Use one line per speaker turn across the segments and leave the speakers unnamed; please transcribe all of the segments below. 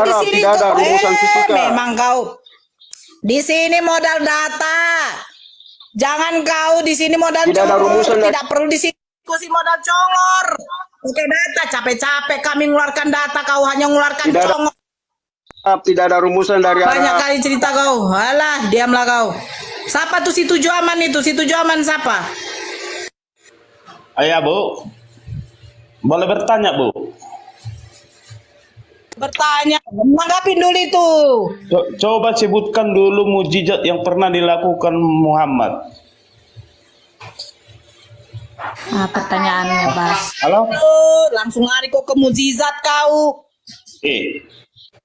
Di sini
tidak ada rumusan fisika.
memang kau. Di sini modal data. Jangan kau di sini modal
Tidak ada
congor.
rumusan.
Tidak perlu diskusi modal congor. Oke data, capek-capek kami mengeluarkan data, kau hanya mengeluarkan
Tidak ada-
congor.
Tidak ada rumusan dari
Banyak
arah.
kali cerita kau. Alah, diamlah kau. Siapa tuh si tujuh aman itu? Si tujuh aman siapa?
Ayah Bu, boleh bertanya Bu?
Bertanya, nanggapin dulu itu.
Coba sebutkan dulu mujizat yang pernah dilakukan Muhammad.
Pertanyaannya, Bas.
Halo?
Langsung lari kok ke mujizat kau.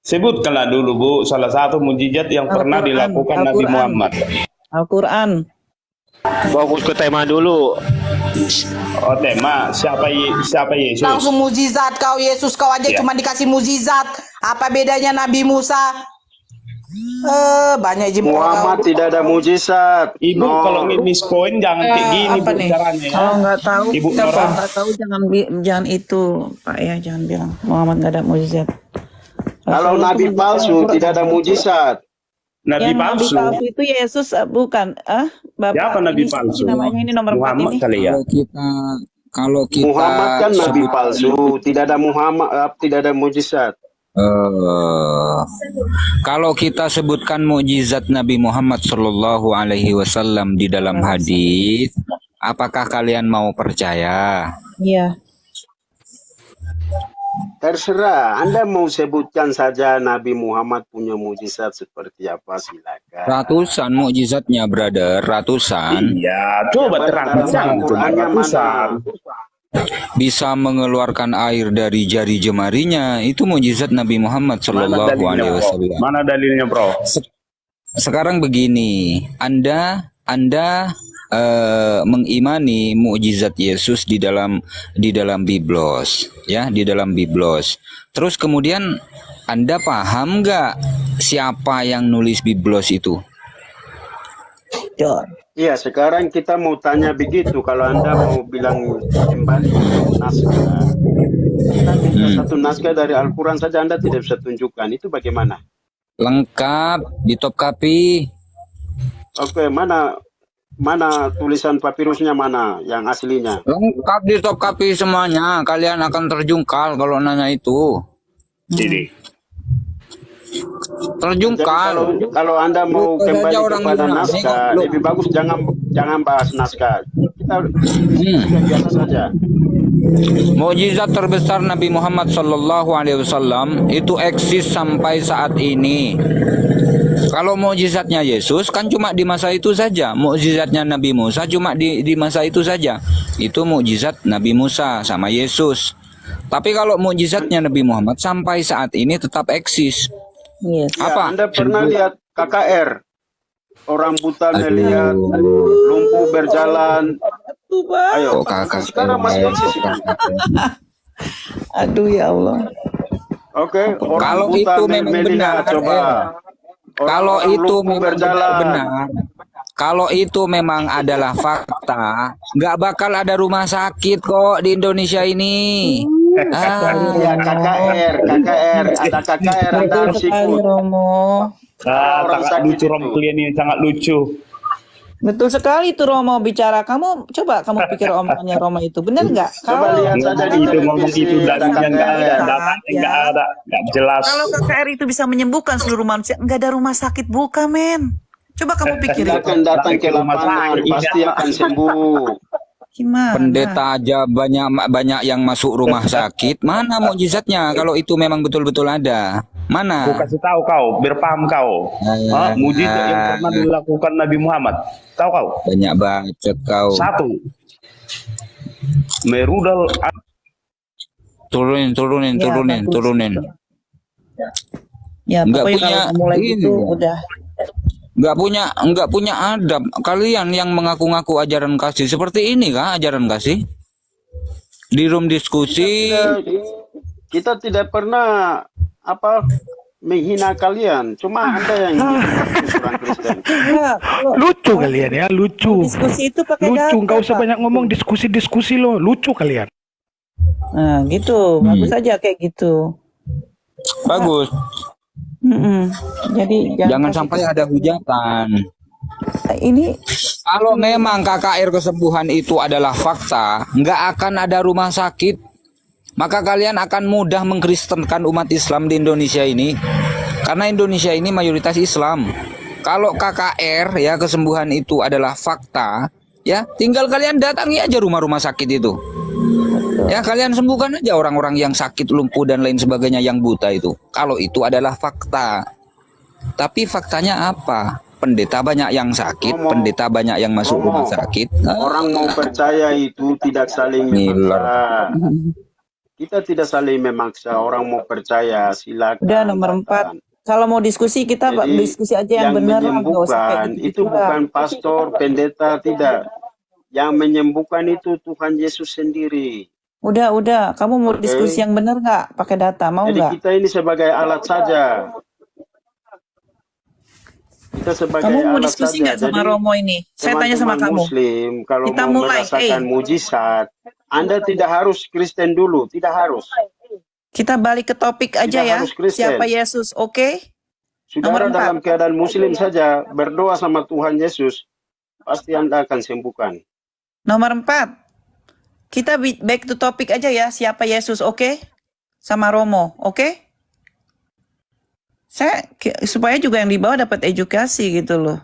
Sebutkanlah dulu Bu, salah satu mujizat yang pernah dilakukan Nabi Muhammad.
Al-Quran.
Fokus ke tema dulu.
Oh tema, siapa Yesus?
Langsung mujizat kau, Yesus kau aja
Ya.
cuma dikasih mujizat. Apa bedanya Nabi Musa? Banyak jempol
Muhammad
kau.
tidak ada mujizat.
Ibu kalau ngimis koin jangan kayak gini
apa
Bu
nih?
caranya ya.
Kalau nggak tahu,
Ibu
kalau
Nora.
nggak tahu jangan itu, Pak ya, jangan bilang Muhammad nggak ada mujizat.
Kalau
Rasul itu
nabi
mujizat
palsu
Al-Quran.
tidak ada mujizat.
Nabi
Yang nabi
palsu.
palsu itu Yesus, bukan? Bapak.
Siapa nabi
ini
palsu?
namanya ini nomor 4
Muhammad
ini.
kali ya.
Kalau kita
Muhammad kan nabi
sebut-
palsu, tidak ada Muhammad, tidak ada mujizat.
Kalau kita sebutkan mukjizat Nabi Muhammad Shallallahu Alaihi Wasallam di dalam hadis, apakah kalian mau percaya?
Iya.
Terserah, Anda mau sebutkan saja Nabi Muhammad punya mujizat seperti apa, silakan.
Ratusan mukjizatnya, brother, ratusan.
Iya, coba terang jangan cuma
Al-Qurannya
ratusan.
Bisa mengeluarkan air dari jari jemarinya, itu mukjizat Nabi Muhammad Shallallahu Alaihi Wasallam.
Mana dalilnya bro?
Sekarang begini, Anda mengimani mukjizat Yesus di dalam Biblos, ya, di dalam Biblos. Terus kemudian Anda paham nggak siapa yang nulis Biblos itu?
John.
Iya, sekarang kita mau tanya begitu. Kalau Anda mau bilang kembali naskah, satu naskah dari Al-Quran saja Anda tidak bisa tunjukkan. Itu bagaimana?
Lengkap di top copy.
Oke, mana tulisan papirusnya, mana yang aslinya?
Lengkap di top copy semuanya. Kalian akan terjungkal kalau nanya itu.
Jadi
Jadi
Terjungkal.
kalau Anda mau
Lupa
kembali
saja orang
kepada
Yunani,
naskah,
lu-
lebih bagus jangan bahas naskah. Kita biasa saja.
Mukjizat terbesar Nabi Muhammad Shallallahu Alaihi Wasallam itu eksis sampai saat ini. Kalau mukjizatnya Yesus kan cuma di masa itu saja. Mukjizatnya Nabi Musa cuma di masa itu saja. Itu mukjizat Nabi Musa sama Yesus. Tapi kalau mukjizatnya Nabi Muhammad sampai saat ini tetap eksis.
Yes.
Ya,
Apa?
Anda pernah lihat KKR? Orang buta melihat, lumpuh berjalan. Ayo,
Kok kakak
sekarang masih eksis.
Aduh ya Allah.
Oke, orang
Kalau
buta
itu memang
melihat,
benar,
coba.
Kalau
Orang
itu
lumpuh
memang benar, kalau itu memang adalah fakta, nggak bakal ada rumah sakit kok di Indonesia ini.
Ya, KKR, ada KKR, Anda harus
Sekali
ikut.
Romo.
Orang
sangat
sakit
lucu
itu.
Rom kalian ini sangat lucu.
Betul sekali tuh Romo bicara. Kamu coba kamu pikir omongannya Romo itu benar nggak?
Coba lihat saja di
Itu ngomong
televisi,
itu
ada
datanya nggak ada,
KKR.
datanya nggak ada, nggak jelas.
Kalau KKR itu bisa menyembuhkan seluruh manusia, nggak ada rumah sakit bukan men? Coba kamu pikirin.
Silakan datang ke lapangan, pasti akan sembuh.
Gimana?
Pendeta aja banyak yang masuk rumah sakit. Mana mukjizatnya kalau itu memang betul-betul ada?
Aku
Mana?
kasih tahu kau, biar paham kau. Mujizat yang pernah dilakukan Nabi Muhammad. Tahu kau?
Banyak bacot kau.
Satu, merudal
Turunin.
Ya,
Nggak
pokoknya
punya
kalau mulai
ini.
itu udah.
Nggak punya adab. Kalian yang mengaku-ngaku ajaran kasih seperti ini kah ajaran kasih? Di room diskusi.
Kita tidak pernah menghina kalian, cuma Anda yang kurang Kristen.
Lucu kalian ya, lucu.
Diskusi itu pakai
Lucu,
data,
nggak usah
Pak.
banyak ngomong diskusi lo, lucu kalian.
Nah, gitu. Bagus aja kayak gitu.
Bagus.
Mm-mm. Jadi
Jangan
kasih
sampai ada hujatan.
ini
Kalau memang KKR kesembuhan itu adalah fakta, nggak akan ada rumah sakit. Maka kalian akan mudah mengkristenkan umat Islam di Indonesia ini. Karena Indonesia ini mayoritas Islam. Kalau KKR ya kesembuhan itu adalah fakta, ya tinggal kalian datangi aja rumah-rumah sakit itu. Ya kalian sembuhkan aja orang-orang yang sakit, lumpuh dan lain sebagainya yang buta itu. Kalau itu adalah fakta. Tapi faktanya apa? Pendeta banyak yang sakit,
Romo,
pendeta banyak yang masuk
Romo,
rumah sakit.
orang mau percaya itu tidak saling
Ngiler.
memaksa. Kita tidak saling memaksa. Orang mau percaya, silakan.
udah nomor 4.
datang.
Kalau mau diskusi kita
Jadi
diskusi aja yang benar lah, nggak usah kayak
menyembuhkan itu
gitu-gitu lah.
bukan pastor, pendeta, tidak. Yang menyembuhkan itu Tuhan Yesus sendiri.
Udah. Kamu mau
Oke.
diskusi yang benar nggak? Pakai data, mau
Jadi
nggak?
kita ini sebagai alat saja. Kita sebagai
Kamu mau
alat
diskusi
saja.
nggak sama
Jadi
Romo ini? Saya tanya sama
teman-teman
kamu.
Muslim kalau
Kita
mau
mulai,
merasakan mujizat, Anda tidak harus Kristen dulu, tidak harus.
Kita balik ke topik aja
Tidak
ya.
harus Kristen.
Siapa Yesus? Oke?
Saudara
Nomor 4.
dalam keadaan Muslim saja berdoa sama Tuhan Yesus, pasti Anda akan sembuhkan.
Nomor 4. Kita back to topik aja ya. Siapa Yesus? Oke? Sama Romo. Oke? Supaya juga yang di bawah dapat edukasi gitu loh.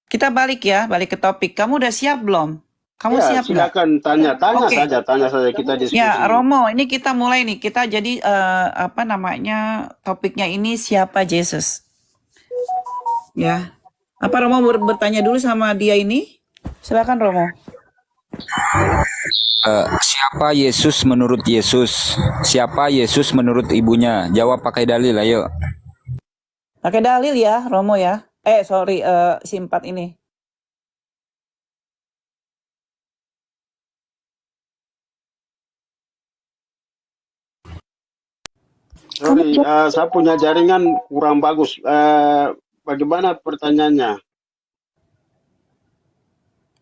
Kita balik ke topik. Kamu udah siap belum? Kamu
Ya,
siap nggak?
silakan tanya
Oke.
saja kita diskusi.
Ya, Romo, ini kita mulai nih. Kita jadi topiknya ini siapa Yesus? Ya. Apa Romo bertanya dulu sama dia ini? Silakan Romo.
Siapa Yesus menurut Yesus? Siapa Yesus menurut ibunya? Jawab pakai dalil, ayo.
Pakai dalil ya, Romo ya. Si 4 ini.
Sorry, saya punya jaringan kurang bagus. Bagaimana pertanyaannya?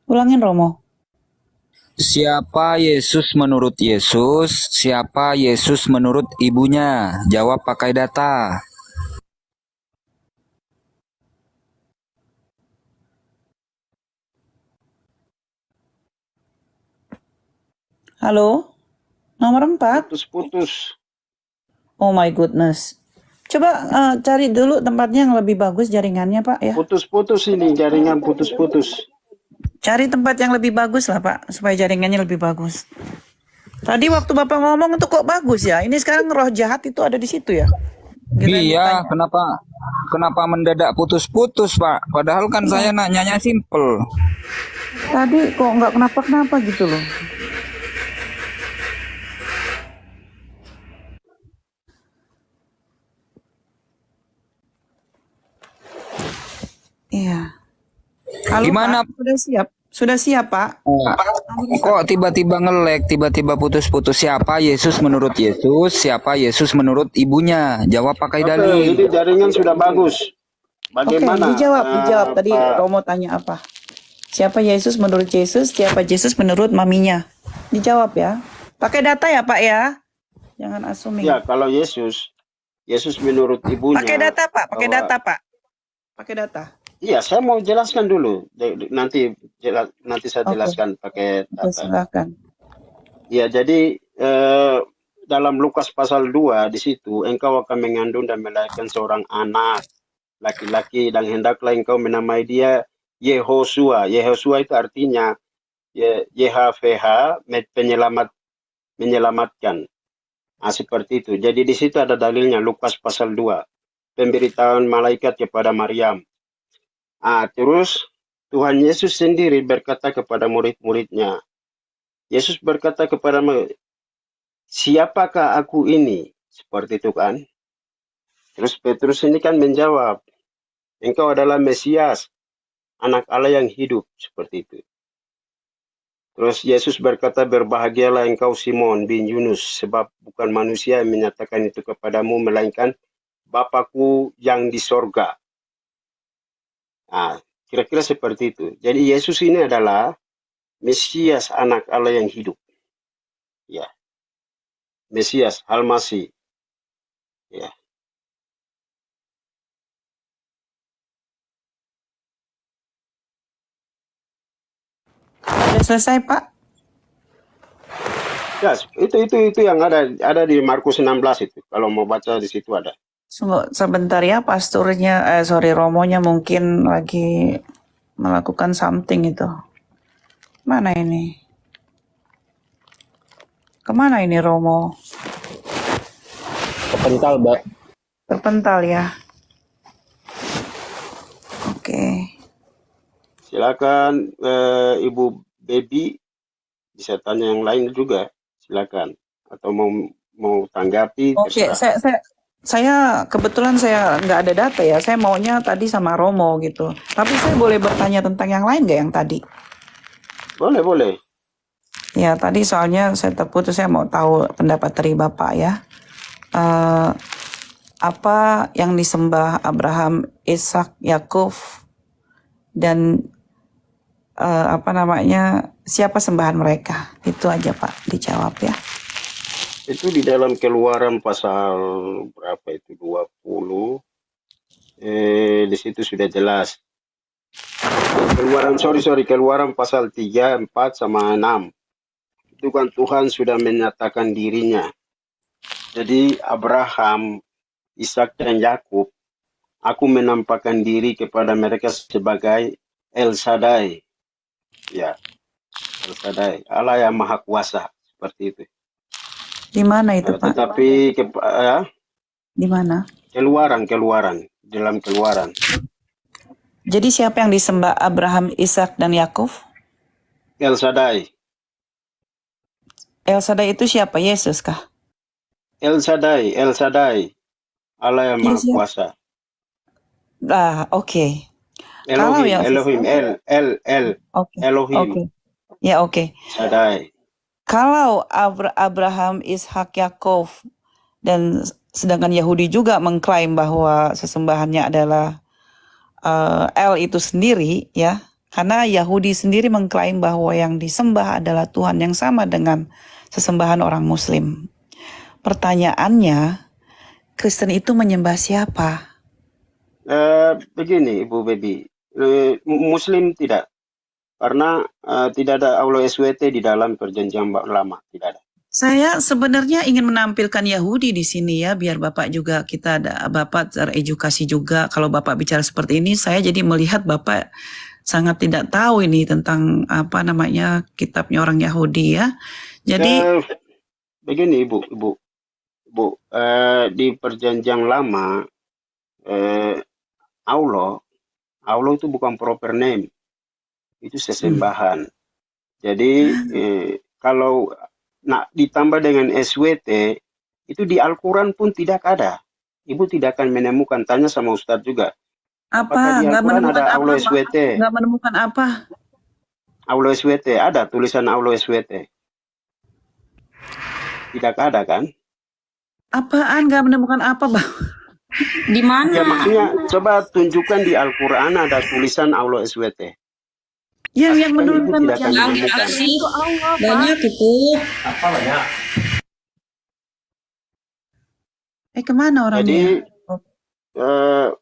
Ulangin Romo.
Siapa Yesus menurut Yesus? Siapa Yesus menurut ibunya? Jawab pakai data.
Halo? Nomor 4.
Putus-putus.
Oh my goodness. Coba cari dulu tempatnya yang lebih bagus jaringannya Pak ya.
Putus-putus ini, jaringan putus-putus.
Cari tempat yang lebih bagus lah Pak, supaya jaringannya lebih bagus. Tadi waktu Bapak ngomong itu kok bagus ya. Ini sekarang roh jahat itu ada di situ ya.
Iya, kenapa mendadak putus-putus, Pak? Padahal kan saya nanyanya simple.
Tadi kok nggak kenapa-kenapa gitu loh. Iya. Halo,
Gimana?
Pak? Sudah siap Pak?
Kok tiba-tiba ngelek, tiba-tiba putus-putus? Siapa Yesus menurut Yesus? Siapa Yesus menurut ibunya? Jawab pakai
Oke,
dalil.
ini jaringan sudah bagus.
Oke,
Bagaimana?
dijawab. Tadi
Pak?
Romo tanya apa? Siapa Yesus menurut Yesus? Siapa Yesus menurut maminya? Dijawab ya. Pakai data ya Pak ya. Jangan assuming.
Ya, kalau Yesus menurut ibunya.
Pakai data Pak, pakai
bahwa-
data Pak. Pakai data.
Iya, saya mau jelaskan dulu. Nanti saya
Oke.
jelaskan pakai
Oke,
data.
silakan.
Ya, jadi dalam Lukas pasal 2 di situ engkau akan mengandung dan melahirkan seorang anak laki-laki dan hendaklah engkau menamai dia Yehosua. Yehosua itu artinya YHVH menyelamatkan. Nah, seperti itu. Jadi di situ ada dalilnya Lukas pasal 2. Pemberitaan malaikat kepada Maryam. Terus Tuhan Yesus sendiri berkata kepada murid-muridnya. Yesus berkata kepada mereka, siapakah aku ini? Seperti itu kan. Terus Petrus ini kan menjawab, engkau adalah Mesias, anak Allah yang hidup. Seperti itu. Terus Yesus berkata, berbahagialah engkau Simon bin Yunus, sebab bukan manusia yang menyatakan itu kepadamu, melainkan Bapakku yang di sorga. Kira-kira seperti itu. Jadi Yesus ini adalah Mesias, anak Allah yang hidup. Ya. Mesias, Al-Masih. Ya.
Sudah selesai, Pak?
Ya, itu yang ada di Markus 16 itu. Kalau mau baca di situ ada.
Sebentar ya, pasturnya, romonya mungkin lagi melakukan something itu. Mana ini? Kemana ini Romo?
Kepental, Mbak.
Terpental ya. Oke.
Silakan Ibu Baby bisa tanya yang lain juga. Silakan. Atau mau tanggapi
Oke,
terserah.
saya kebetulan saya nggak ada data ya. Saya maunya tadi sama Romo gitu. Tapi saya boleh bertanya tentang yang lain nggak yang tadi?
Boleh.
Ya, tadi soalnya saya terputus, saya mau tahu pendapat dari Bapak ya. Apa yang disembah Abraham, Ishak, Yakub, dan siapa sembahan mereka? Itu aja Pak, dijawab ya.
Itu di dalam Keluaran pasal berapa itu? 20. Di situ sudah jelas. Keluaran pasal 3, 4 sama 6. Itu kan Tuhan sudah menyatakan dirinya. Jadi Abraham, Ishak dan Yakub, aku menampakkan diri kepada mereka sebagai El Shaddai. Ya, El Shaddai, Allah yang Maha Kuasa, seperti itu.
Di mana itu Pak?
Tetapi
Di mana?
Keluaran, dalam Keluaran.
Jadi siapa yang disembah Abraham, Ishak, dan Yakub?
El Shaddai.
El Shaddai itu siapa? Yesus kah?
El Shaddai, Allah yang Maha
Yesus.
Kuasa.
Oke. Kalau yang
Elohim,
Oke.
Elohim,
Oke. Ya, oke.
Shaddai.
Kalau Abraham, Ishak, Yakub, dan sedangkan Yahudi juga mengklaim bahwa sesembahannya adalah El itu sendiri ya, karena Yahudi sendiri mengklaim bahwa yang disembah adalah Tuhan yang sama dengan sesembahan orang Muslim. Pertanyaannya, Kristen itu menyembah siapa?
Begini Ibu Baby, Muslim tidak, karena tidak ada Allah SWT di dalam perjanjian lama, tidak ada.
Saya sebenarnya ingin menampilkan Yahudi di sini ya, biar Bapak juga, kita ada Bapak teredukasi juga. Kalau Bapak bicara seperti ini, saya jadi melihat Bapak sangat tidak tahu ini tentang kitabnya orang Yahudi ya. Jadi
begini Ibu, di perjanjian lama Allah itu bukan proper name, itu sesembahan. Jadi kalau ditambah dengan SWT, itu di Al-Quran pun tidak ada. Ibu tidak akan menemukan, tanya sama Ustadz juga.
Apa?
Apakah di
Nggak
Al-Quran
menemukan
ada
apa,
Allah
Pak?
SWT?
Nggak menemukan apa?
Allah SWT, ada tulisan Allah SWT? Tidak ada kan?
Apaan nggak menemukan apa, Bang?
Di mana?
Ya maksudnya coba tunjukkan di Al-Quran ada tulisan Allah SWT.
Yang
Kan
menurunkan
Ibu tidak akan
yang
menemukan.
itu Allah, Pak.
Banyak itu.
Kemana orangnya?
Jadi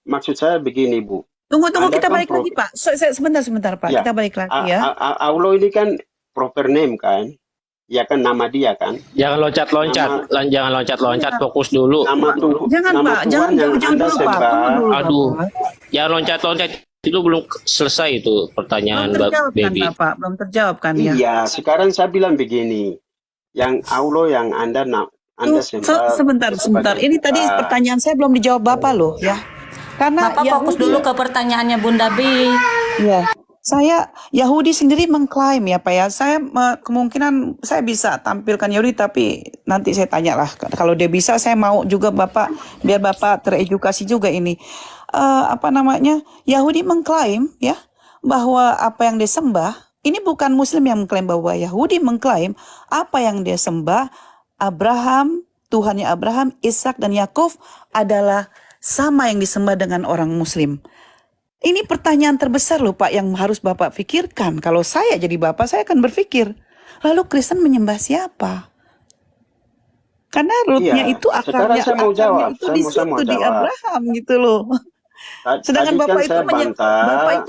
maksud saya begini Bu.
Tunggu,
Anda
kita
kan
balik lagi, Pak. Sebentar, Pak.
Ya.
Kita balik lagi ya.
Allah ini kan proper name kan? Ya kan nama dia kan?
Jangan loncat-loncat, jangan loncat-loncat, fokus dulu.
Nama Tuhan,
Jangan,
nama
Pak.
Tuhan
Jangan
yang
jauh-jauh
Anda
dulu, Pak.
sembah.
Tunggu dulu,
Aduh.
Pak.
Jangan loncat-loncat, itu belum selesai itu pertanyaan
Belum
Mbak
terjawab kan,
Baby.
Bapak? Belum terjawab kan ya?
Iya, sekarang saya bilang begini. Yang Allah yang Anda sembah.
Sebentar. Ini tadi pertanyaan saya belum dijawab Bapak loh ya. Karena
Bapak fokus dulu ke pertanyaannya Bunda B.
ya, Yahudi sendiri mengklaim ya Pak ya. Saya kemungkinan saya bisa tampilkan Yahudi, tapi nanti saya tanyalah. Kalau dia bisa, saya mau juga Bapak, biar Bapak teredukasi juga ini. Yahudi mengklaim ya bahwa apa yang disembah, ini bukan Muslim yang mengklaim, bahwa Yahudi mengklaim apa yang dia sembah Abraham, Tuhannya Abraham, Ishak dan Yakub adalah sama yang disembah dengan orang Muslim. Ini pertanyaan terbesar loh Pak, yang harus Bapak pikirkan. Kalau saya jadi Bapak, saya akan berpikir, lalu Kristen menyembah siapa? Karena rootnya
Iya,
itu
sekarang
akarnya
saya mau jawab.
itu di situ, di Abraham gitu loh. Sedangkan
Tadi kan
Bapak itu
saya bantah,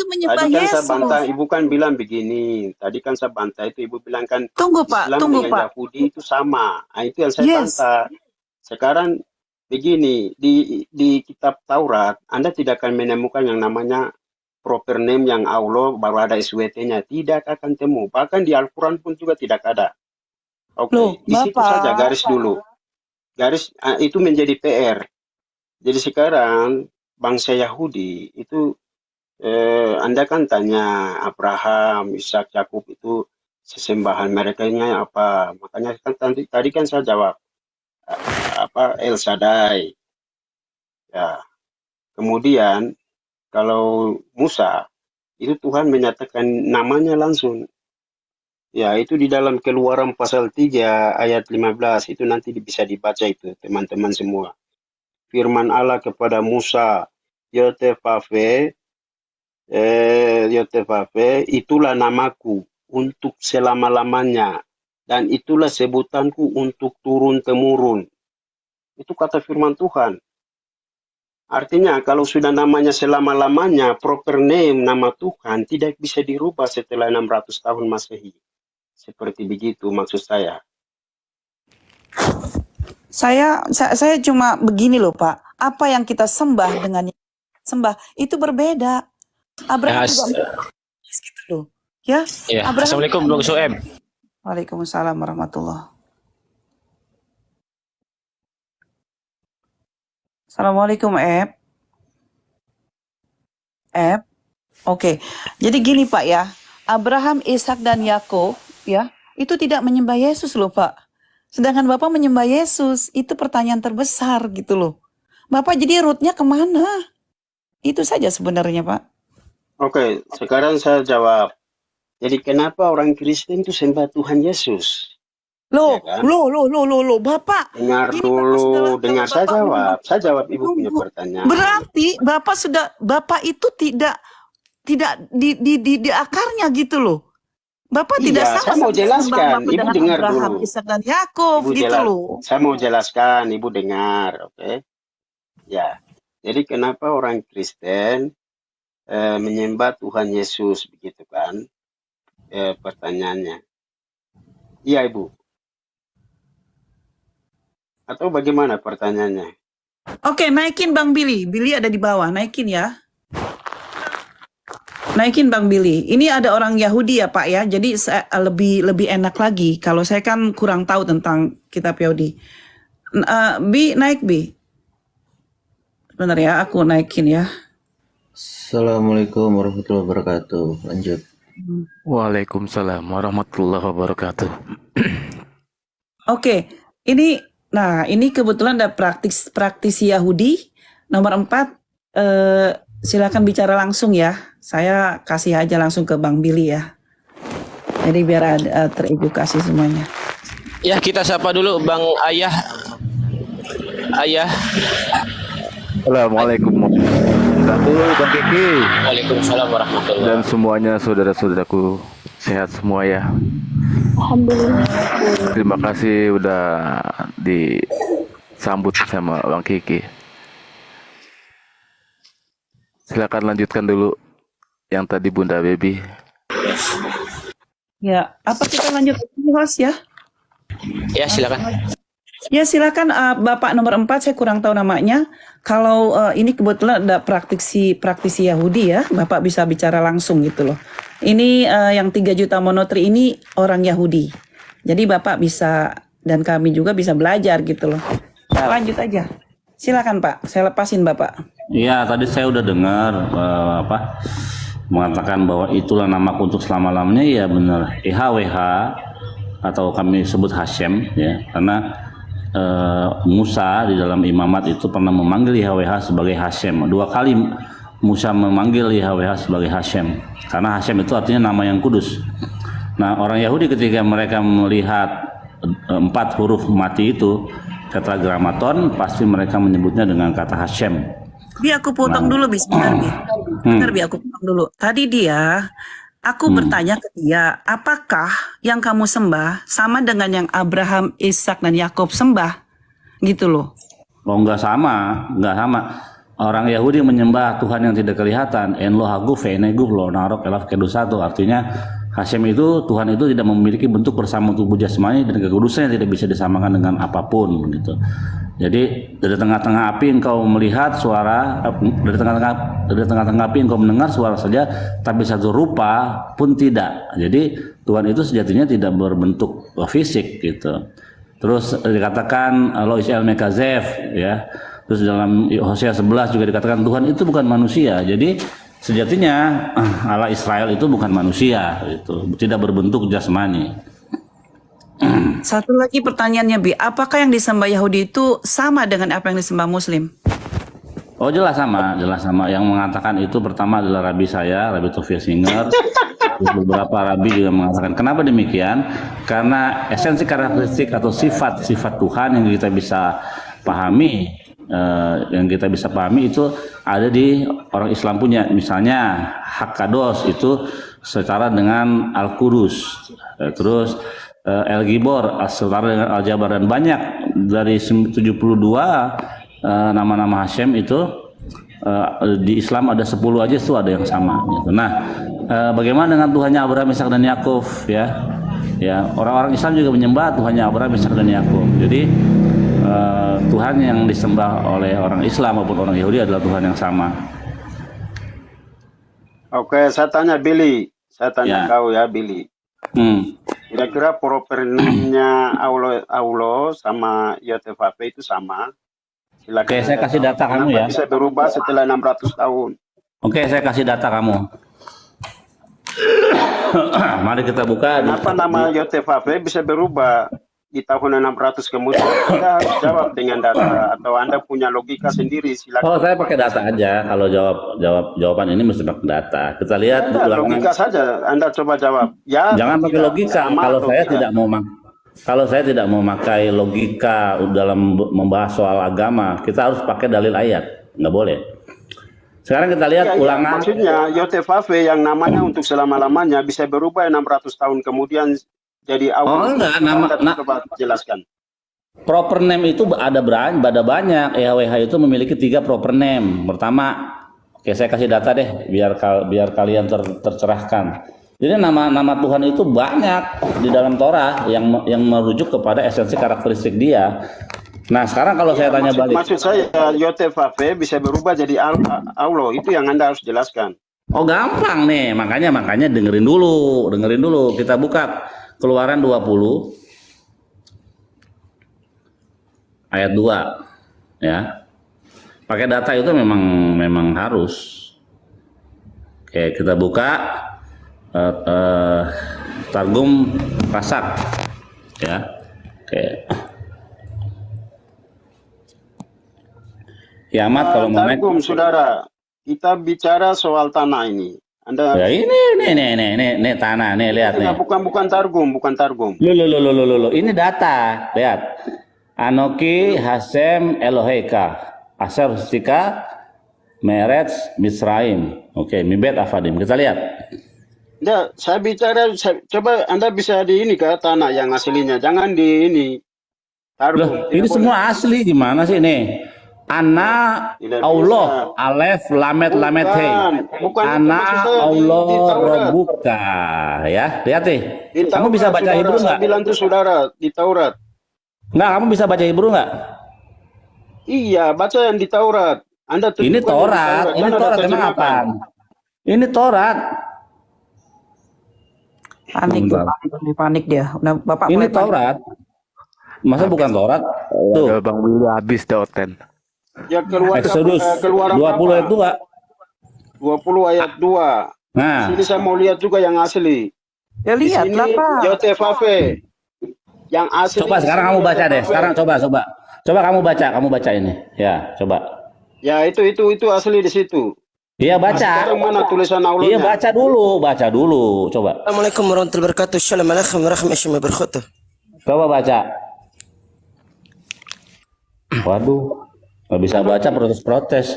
menyembah
tadi kan saya
Yesus.
bantah, Ibu kan bilang begini. Tadi kan saya bantah itu, Ibu bilang kan
Tunggu Pak,
Islam
tunggu
dengan
Pak.
Yahudi itu sama. Nah, itu yang saya
Yes.
bantah. Sekarang begini, di kitab Taurat, Anda tidak akan menemukan yang namanya proper name yang Allah baru ada SWT-nya. Tidak akan temu. Bahkan di Al-Quran pun juga tidak ada. Oke,
Loh,
di situ saja
Bapak.
garis dulu. Garis itu menjadi PR. Jadi sekarang bangsa Yahudi itu Anda kan tanya Abraham, Ishak, Yakub itu sesembahan mereka apa? Makanya kan tadi kan saya jawab apa El Shaddai. Ya. Kemudian kalau Musa itu Tuhan menyatakan namanya langsung. Ya, itu di dalam Keluaran pasal 3 ayat 15 itu nanti bisa dibaca itu teman-teman semua. Firman Allah kepada Musa, Yotefave, itulah namaku untuk selama-lamanya, dan itulah sebutanku untuk turun-temurun. Itu kata firman Tuhan. Artinya kalau sudah namanya selama-lamanya, proper name nama Tuhan tidak bisa dirubah setelah 600 tahun Masehi. Seperti begitu maksud saya.
Saya cuma begini loh Pak. Apa yang kita sembah dengan yang sembah itu berbeda. Abraham juga gitu loh. Ya.
Ya.
Abraham.
Assalamualaikum Bang Soeb.
Waalaikumsalam warahmatullahi. Assalamualaikum Eb. Oke. Jadi gini Pak ya. Abraham, Ishak dan Yakub ya, itu tidak menyembah Yesus loh Pak. Sedangkan Bapak menyembah Yesus. Itu pertanyaan terbesar gitu loh. Bapak jadi rootnya kemana? Itu saja sebenarnya Pak.
Oke, sekarang saya jawab. Jadi kenapa orang Kristen itu sembah Tuhan Yesus?
Loh,
Ya kan?
loh, Bapak.
Dengar
Ini Bapak sudah
dulu, dengar
kalau
saya
Bapak
jawab. Saya jawab Ibu punya
Tunggu.
pertanyaan.
Berarti Bapak itu tidak di akarnya gitu loh. Bapak tidak
Iya,
sama
saya mau
seperti
jelaskan.
Bapak
Ibu
dengan
dengar
Abraham,
dulu.
Ishak dan Yakub
Ibu
gitu loh.
Saya mau jelaskan, Ibu dengar, oke? Ya, jadi kenapa orang Kristen menyembah Tuhan Yesus, begitu kan? Pertanyaannya. Iya, Ibu. Atau bagaimana pertanyaannya?
Oke, naikin Bang Billy. Billy ada di bawah, naikin ya. Naikin Bang Billy. Ini ada orang Yahudi ya Pak ya. Jadi lebih enak lagi. Kalau saya kan kurang tahu tentang kitab Yahudi. Bi, naik Bi. Benar ya, aku naikin ya.
Assalamualaikum warahmatullahi wabarakatuh. Lanjut.
Waalaikumsalam warahmatullahi wabarakatuh.
Oke, ini kebetulan ada praktisi Yahudi nomor 4. Silakan bicara langsung ya. Saya kasih aja langsung ke Bang Billy ya. Jadi biar teredukasi semuanya.
Ya, kita sapa dulu Bang Ayah.
Assalamualaikum warahmatullahi wabarakatuh, Bang Kiki.
Waalaikumsalam warahmatullahi
Dan semuanya saudara-saudaraku sehat semua ya.
Alhamdulillah.
Terima kasih udah disambut sama Bang Kiki. Silakan lanjutkan dulu yang tadi Bunda Baby.
Ya, apa kita lanjut host ya?
Ya, silakan.
Ya silakan Bapak nomor 4, saya kurang tahu namanya. Kalau ini kebetulan ada praktisi Yahudi ya, Bapak bisa bicara langsung gitu loh. Ini yang 3 juta monotri ini orang Yahudi. Jadi Bapak bisa dan kami juga bisa belajar gitu loh. Nah, lanjut aja. Silakan Pak, saya lepasin Bapak.
Iya, tadi saya udah dengar mengatakan bahwa itulah namaku untuk selama-lamanya. Ya benar, IHWH atau kami sebut Hashem ya, karena Musa di dalam imamat itu pernah memanggil YHWH sebagai Hashem. 2 kali Musa memanggil YHWH sebagai Hashem, karena Hashem itu artinya nama yang kudus. Nah, orang Yahudi ketika mereka melihat 4 huruf mati itu, tetragrammaton, pasti mereka menyebutnya dengan kata Hashem.
Bi, aku potong dulu Bi, sebentar Bi. Benar Bi, aku potong dulu. Tadi aku bertanya ke dia, apakah yang kamu sembah sama dengan yang Abraham, Ishak dan Yakub sembah? Gitu loh.
Oh, enggak sama. orang Yahudi menyembah Tuhan yang tidak kelihatan, en lo hagu ve'eneguh lo narok elaf kedusatu, artinya Hashem itu, Tuhan itu tidak memiliki bentuk bersama tubuh jasmani dan kekudusannya tidak bisa disamakan dengan apapun gitu. Jadi dari tengah-tengah api engkau melihat suara, dari tengah-tengah api engkau mendengar suara saja, tapi satu rupa pun tidak. Jadi Tuhan itu sejatinya tidak berbentuk fisik gitu. Terus dikatakan Lois el Mekazef ya. Terus dalam Hosea 11 juga dikatakan Tuhan itu bukan manusia. Jadi sejatinya Allah Israel itu bukan manusia, itu tidak berbentuk jasmani.
Satu lagi pertanyaannya, Bi, apakah yang disembah Yahudi itu sama dengan apa yang disembah Muslim?
Oh jelas sama. Yang mengatakan itu pertama adalah Rabi saya, Rabi Tofir Singer. Beberapa Rabi juga mengatakan. Kenapa demikian? Karena esensi karakteristik atau sifat-sifat Tuhan yang kita bisa pahami, itu ada di orang Islam punya. Misalnya Hak Kados itu setara dengan Al-Qudus. Terus El Gibor setara dengan Al-Jabar, dan banyak dari 72 nama-nama Hashem itu di Islam ada 10 aja tuh ada yang sama gitu. Nah, bagaimana dengan Tuhannya Abraham, Ishak dan Yakub ya? Ya, orang-orang Islam juga menyembah Tuhannya Abraham, Ishak dan Yakub. Jadi Tuhan yang disembah oleh orang Islam maupun orang Yahudi adalah Tuhan yang sama.
Oke, saya tanya Billy. Saya tanya kau ya Billy. Kira-kira propernya Allah sama YTVP itu sama? Silakan.
Oke, saya kasih data kamu ya.
Bisa berubah setelah 600 tahun.
Oke, saya kasih data kamu. Mari kita buka.
Kenapa nama YTVP bisa berubah di tahun 600 kemudian? Anda harus jawab dengan data atau Anda punya logika sendiri. Silakan.
Oh, saya pakai data aja. Kalau jawaban ini mesti pakai data. Kita lihat
logika saja. Anda coba jawab. Ya.
Jangan pakai logika. Kalau saya tidak mau pakai logika dalam membahas soal agama, kita harus pakai dalil ayat. Nggak boleh. Sekarang kita lihat ulangan.
Maksudnya YTVP yang namanya untuk selama-lamanya bisa berubah 600 tahun kemudian jadi awal.
Oh enggak,
coba jelaskan.
Proper name itu ada banyak. YHWH itu memiliki 3 proper name. Pertama, oke saya kasih data deh biar kalian tercerahkan. Jadi nama Tuhan itu banyak di dalam Torah yang merujuk kepada esensi karakteristik Dia. Nah sekarang kalau saya tanya balik.
Maksud saya YTVP bisa berubah jadi Allah, itu yang Anda harus jelaskan.
Oh gampang nih, makanya dengerin dulu. Kita buka Keluaran 20 ayat 2 ya. Pakai data itu memang harus. Oke, kita buka Targum Rasak ya. Oke. Kiamat kalau mau naik.
Targum, saudara, kita bicara soal tanah ini. Anda
ya ini tanah nih, lihat nih.
Bukan targum.
Loh. Ini data, lihat. Anoki Hasem Eloheka Asar Hustika Meretz Misraim. Oke, Mibet Afadim. Kita lihat.
Enggak, saya bicara, coba Anda bisa di ini ke tanah yang aslinya, jangan di ini.
Loh, ini semua asli gimana sih nih? Ana Allah Alef Lamet He. Ana Allah Robuka ya. Lihat nih. Kamu bisa baca Hebrew nggak?
Bilang tuh saudara di Taurat.
Nggak, kamu bisa baca Hebrew nggak?
Iya, baca yang di Taurat. Anda
ini Taurat. Ini Taurat emang apa? Ini Taurat.
Panik dia. Udah, Bapak
ini Taurat. Masa bukan Taurat? Tuh.
Bang Willy habis Daoten.
Ya
Exodus 20 ayat 2.
20 ayat 2.
Nah.
Sini saya mau lihat juga yang asli.
Ya lihatlah Pak.
YTVP. Yang asli.
Coba sekarang kamu baca deh. Sekarang coba. Coba kamu baca ini. Ya, coba.
Ya itu asli di situ.
Iya baca.
Sekarang mana tulisan Allahnya?
Iya baca dulu. Coba.
Assalamualaikum warahmatullahi wabarakatuh. Assalamualaikum warahmatullahi wabarakatuh.
Coba baca. Waduh, nggak bisa baca protes.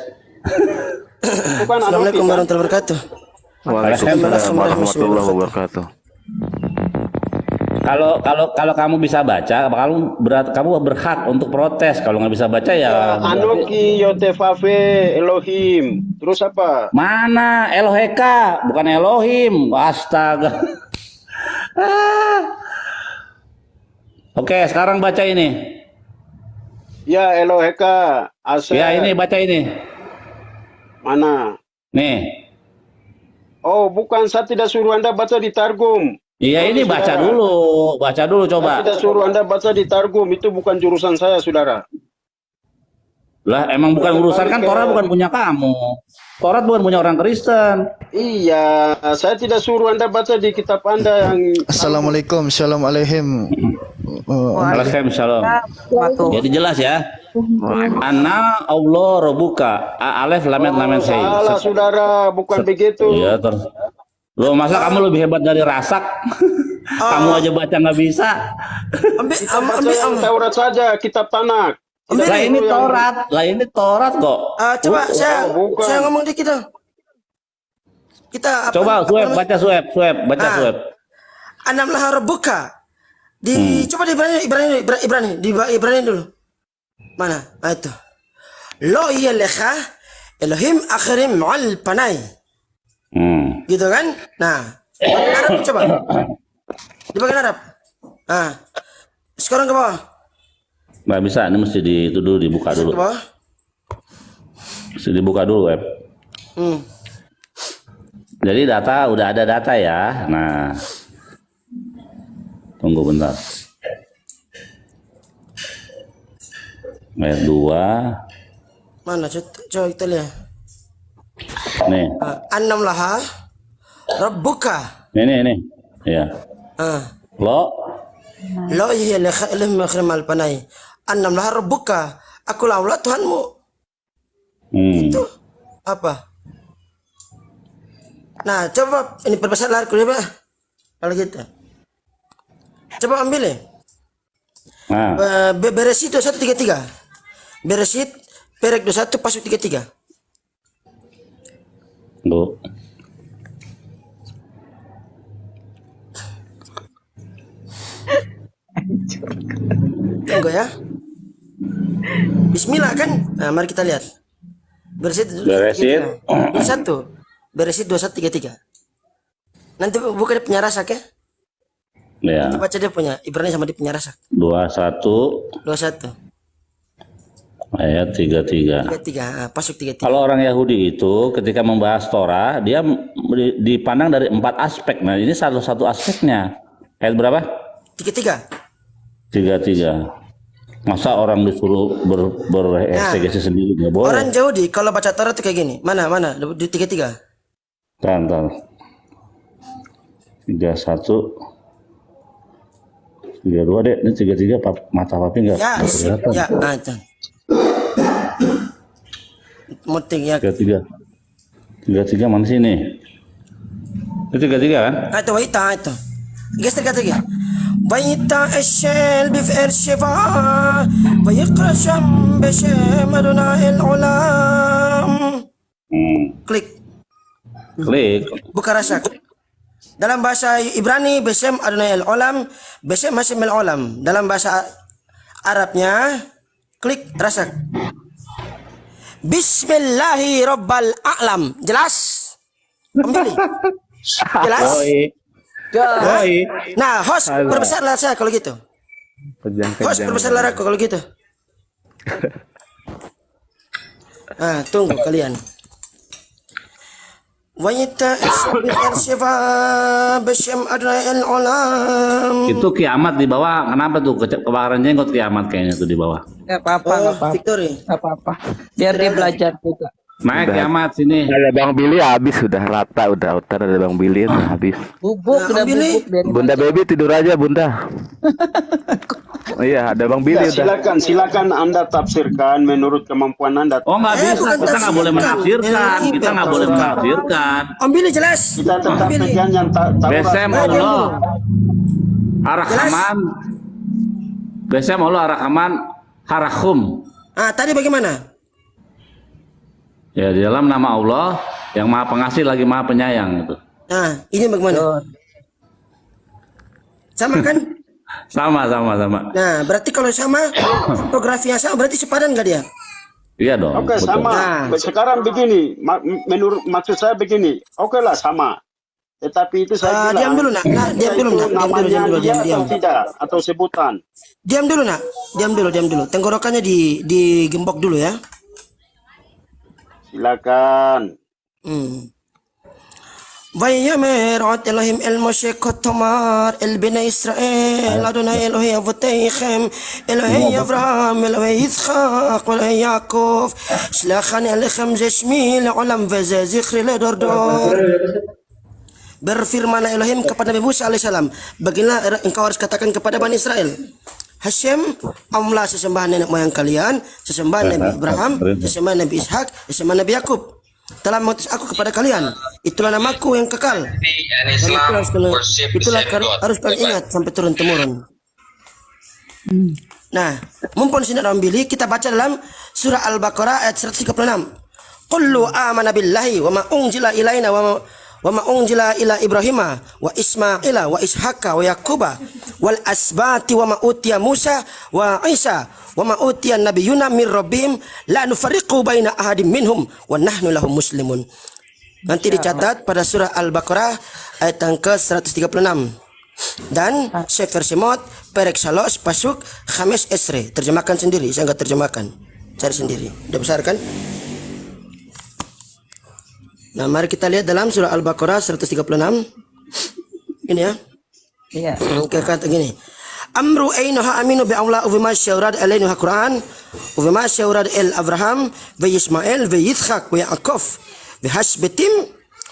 Assalamualaikum warahmatullahi wabarakatuh.
Waalaikumsalam warahmatullahi wabarakatuh.
Kalau kamu bisa baca, kamu berhak untuk protes. Kalau nggak bisa baca ya.
Anoki Yotefave Elohim. Terus apa?
Mana Eloheka, bukan Elohim. Astaga. Oke, sekarang baca ini.
Ya Eloheka. Aser.
Ya ini baca ini.
Mana?
Nih.
Oh, bukan, saya tidak suruh Anda baca di Targum.
Iya ini baca dulu coba.
Saya tidak suruh Anda baca di Targum, itu bukan jurusan saya, saudara.
Lah emang bukan urusan kan, Taurat bukan punya kamu. Taurat bukan punya orang Kristen.
Iya, saya tidak suruh Anda baca di kitab Anda yang...
Assalamualaikum, shalom aleihim.
Waalaikumsalam. Jadi jelas ya. Ana Allah Rabbuka. Alif lam mim
Salah, saudara, bukan begitu.
Iya terus. Loh masa kamu lebih hebat dari Rasak? Kamu aja baca nggak bisa.
Ambil Taurat saja, kitab Tanak.
Lah ini Taurat kok.
Coba saya ngomong dikit dong. Kita
Coba baca swab.
Anam laha rabbuka. Coba di Ibrani dulu. Mana? Itu. Lo iya lekha Elohim akhirim al panai. Gitu kan? Nah, bagian Arab coba. Di bagian Arab. Nah, sekarang ke bawah.
Nggak bisa, ini mesti itu dulu dibuka dulu.
Ke bawah.
Mesti dibuka dulu web. Jadi udah ada data ya. Nah, tunggu bentar. Ayat 2.
Mana? Coba kita lihat.
Nih.
Annam laha rabbuka.
Nih. Ya.
Lo iya lekha Elohim akhirim al panai. Annam laha rabbuka. Akulah Allah Tuhanmu. Itu apa? Nah, coba ini perbesar larku ya, Pak. Kalau gitu. Coba ambil ya. Beresit 2133. Beresit perek 21 pasuk 33.
Loh.
Tunggu ya. Bismillah kan? Nah, mari kita lihat. Beresit 21. Beresit 2133. Nanti buka dia punya Rasak ya.
Ya.
Kita baca dia punya Ibrani sama dia punya Rasak.
21 ayat 33.
Pasuk 33.
Kalau orang Yahudi itu ketika membahas Torah, dia dipandang dari 4 aspek. Nah, ini salah satu aspeknya. Ayat berapa? 33. Masa orang disuruh bereksegesi sendiri nggak boleh?
Orang Yahudi kalau baca Torah itu kayak gini. Mana? Di 33.
Tahan. 31 32 deh. Ini 33 mata papi nggak kelihatan.
Ya, itu. Muting ya.
33 mana sih ini? Itu 33 kan?
Itu waita itu. Geser kata lagi. Waita asyal bif'ir shifa wa yaqra sham bishamaduna al-ulam. Klik. Buka Rasak. Dalam bahasa Ibrani Besem Adonai al-Olam, Besem Hasim al-Olam. Dalam bahasa Arabnya klik Rasak. Bismillahi Rabbal A'lam. Jelas? Ambil. Jelas? Nah, host perbesarlah saya kalau gitu. Host perbesarlah aku kalau gitu. Nah, tunggu kalian. Waita isbi'arsyifa bisyam adnai al-ulam.
Itu kiamat di bawah. Kenapa tuh kebakaran jenggot kiamat kayaknya tuh di bawah?
Gak apa-apa.
Victory.
Gak apa-apa. Biar dia belajar juga.
Naik kiamat sini.
Ada Bang Billy habis sudah rata, udah outer ada Bang Billy habis.
Bubuk udah bubuk.
Bunda Baby tidur aja Bunda. Oh iya ada Bang Billy
Ya, silakan Anda tafsirkan menurut kemampuan Anda.
Oh nggak bisa, kita nggak boleh menafsirkan. Kita nggak boleh menafsirkan.
Ambil jelas.
Kita tetap pegang yang
Besem Allah Arakaman. Besem Allah Arakaman Harakum.
Tadi bagaimana?
Ya di dalam nama Allah yang Maha Pengasih lagi Maha Penyayang itu.
Nah, ini bagaimana? Sama kan?
Sama.
Nah, berarti kalau sama, fotografinya sama, berarti sepadan nggak dia?
Iya dong.
Oke,
betul.
sama.
Nah.
Sekarang begini, menurut maksud saya begini. Oke lah sama. Tetapi itu saya bilang.
Diam dulu nak. Diam dulu nak.
Diam. Atau tidak atau sebutan.
Diam dulu nak. Diam dulu. Tenggorokannya digembok dulu ya.
Silakan.
ويمر إلههم المشيك التمار البني إسرائيل أدوني إلهي أبوتيخم إلهي أبراهام إلهي إسحاق إلهي يعقوب شلاخني لخم جشمي لعلم وزازيخري لدردور. Berfirman Elohim kepada Nabi Musa alaihissalam, beginilah engkau harus katakan kepada Bani Israel, Hashem, Allah sesembahan nenek moyang kalian, sesembahan Nabi Ibrahim, sesembahan Nabi Ishak, sesembahan Nabi Yakub, telah mengutus aku kepada kalian. Itulah namaku yang kekal. Dan itulah harus kalian ingat sampai turun temurun. Nah, mumpun sini dalam bilik, kita baca dalam surah Al-Baqarah ayat 136. Qullu amana billahi wa ma unzila ilaina wa ma unzila ila Ibrahima wa Ismaila wa Ishaqa wa Yaquba wal asbati wa ma utiya Musa wa Isa wa ma utiya nabiyuna min rabbihim la nufarriqu baina ahadim minhum wa nahnu lahum muslimun. Nanti dicatat pada surah Al-Baqarah ayat yang ke-136. Dan Sefer Shemot Perek Salos Pasuk Khamis Esre. Terjemahkan sendiri, saya enggak terjemahkan. Cari sendiri. Udah besar kan? Nah, mari kita lihat dalam surah Al-Baqarah 136. Ini ya.
Iya.
Oke, kata gini. Amru ainaha aminu bi aula wa ma syawrad alainu Quran wa ma syawrad el Abraham wa Ismail wa Yitzhak wa Yaqub wa hasbetim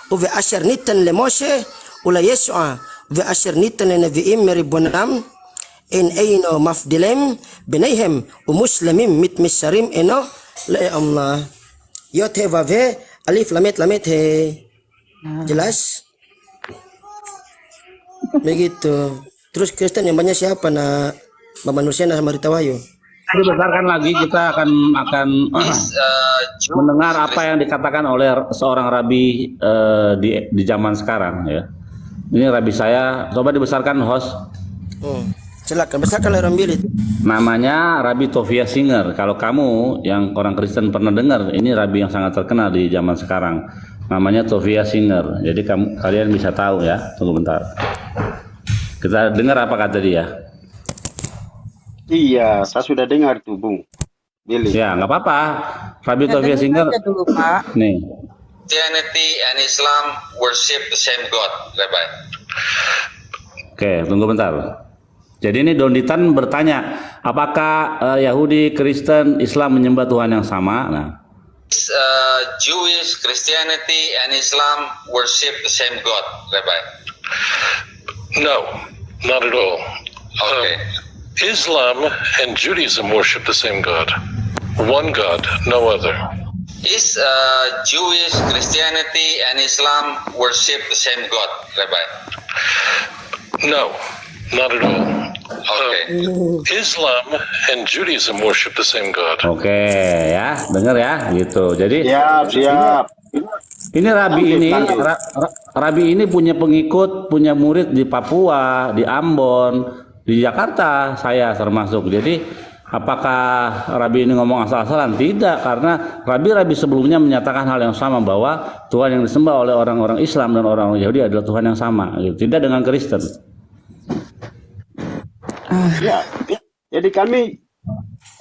wa ashar nitan le Moshe wa la Yesua wa ashar nitan le nabiim meribunam in aino mafdilem binayhim wa muslimim mitmisarim eno la Allah yote va ve alif lamet he. Jelas? Begitu. Terus Kristen yang banyak siapa nak? Bapak Nursiana sama Rita Wahyu.
Dibesarkan lagi kita akan mendengar apa yang dikatakan oleh seorang rabi di zaman sekarang ya. Ini rabi saya, coba dibesarkan host.
Silakan besarkan orang bilit.
Namanya Rabi Tovia Singer. Kalau kamu yang orang Kristen pernah dengar, ini rabi yang sangat terkenal di zaman sekarang. Namanya Tovia Singer. Jadi kalian bisa tahu ya. Tunggu bentar. Kita dengar apa kata dia.
Iya, saya sudah dengar tuh, Bung. Billy.
Ya, nggak apa-apa. Rabi Tovia Singer.
Dulu, Pak.
Nih.
Christianity and Islam worship the same God, Rabbi.
Oke, tunggu bentar. Jadi ini Donditan bertanya, apakah Yahudi, Kristen, Islam menyembah Tuhan yang sama? Nah,
Jewish, Christianity, and Islam worship the same God, Rabbi.
No, not at all.
Okay.
Islam and Judaism worship the same God. One God, no other.
Is Jewish, Christianity, and Islam worship the same God, Rabbi?
No, not at all.
Okay.
Islam and Judaism worship the same God.
oke ya, dengar ya, gitu. Jadi
Siap.
ini Rabi ini punya pengikut, punya murid di Papua, di Ambon, di Jakarta, saya termasuk. Jadi apakah Rabi ini ngomong asal-asalan? Tidak, karena Rabi sebelumnya menyatakan hal yang sama, bahwa Tuhan yang disembah oleh orang-orang Islam dan orang-orang Yahudi adalah Tuhan yang sama, gitu. Tidak dengan Kristen.
Ya. Jadi kami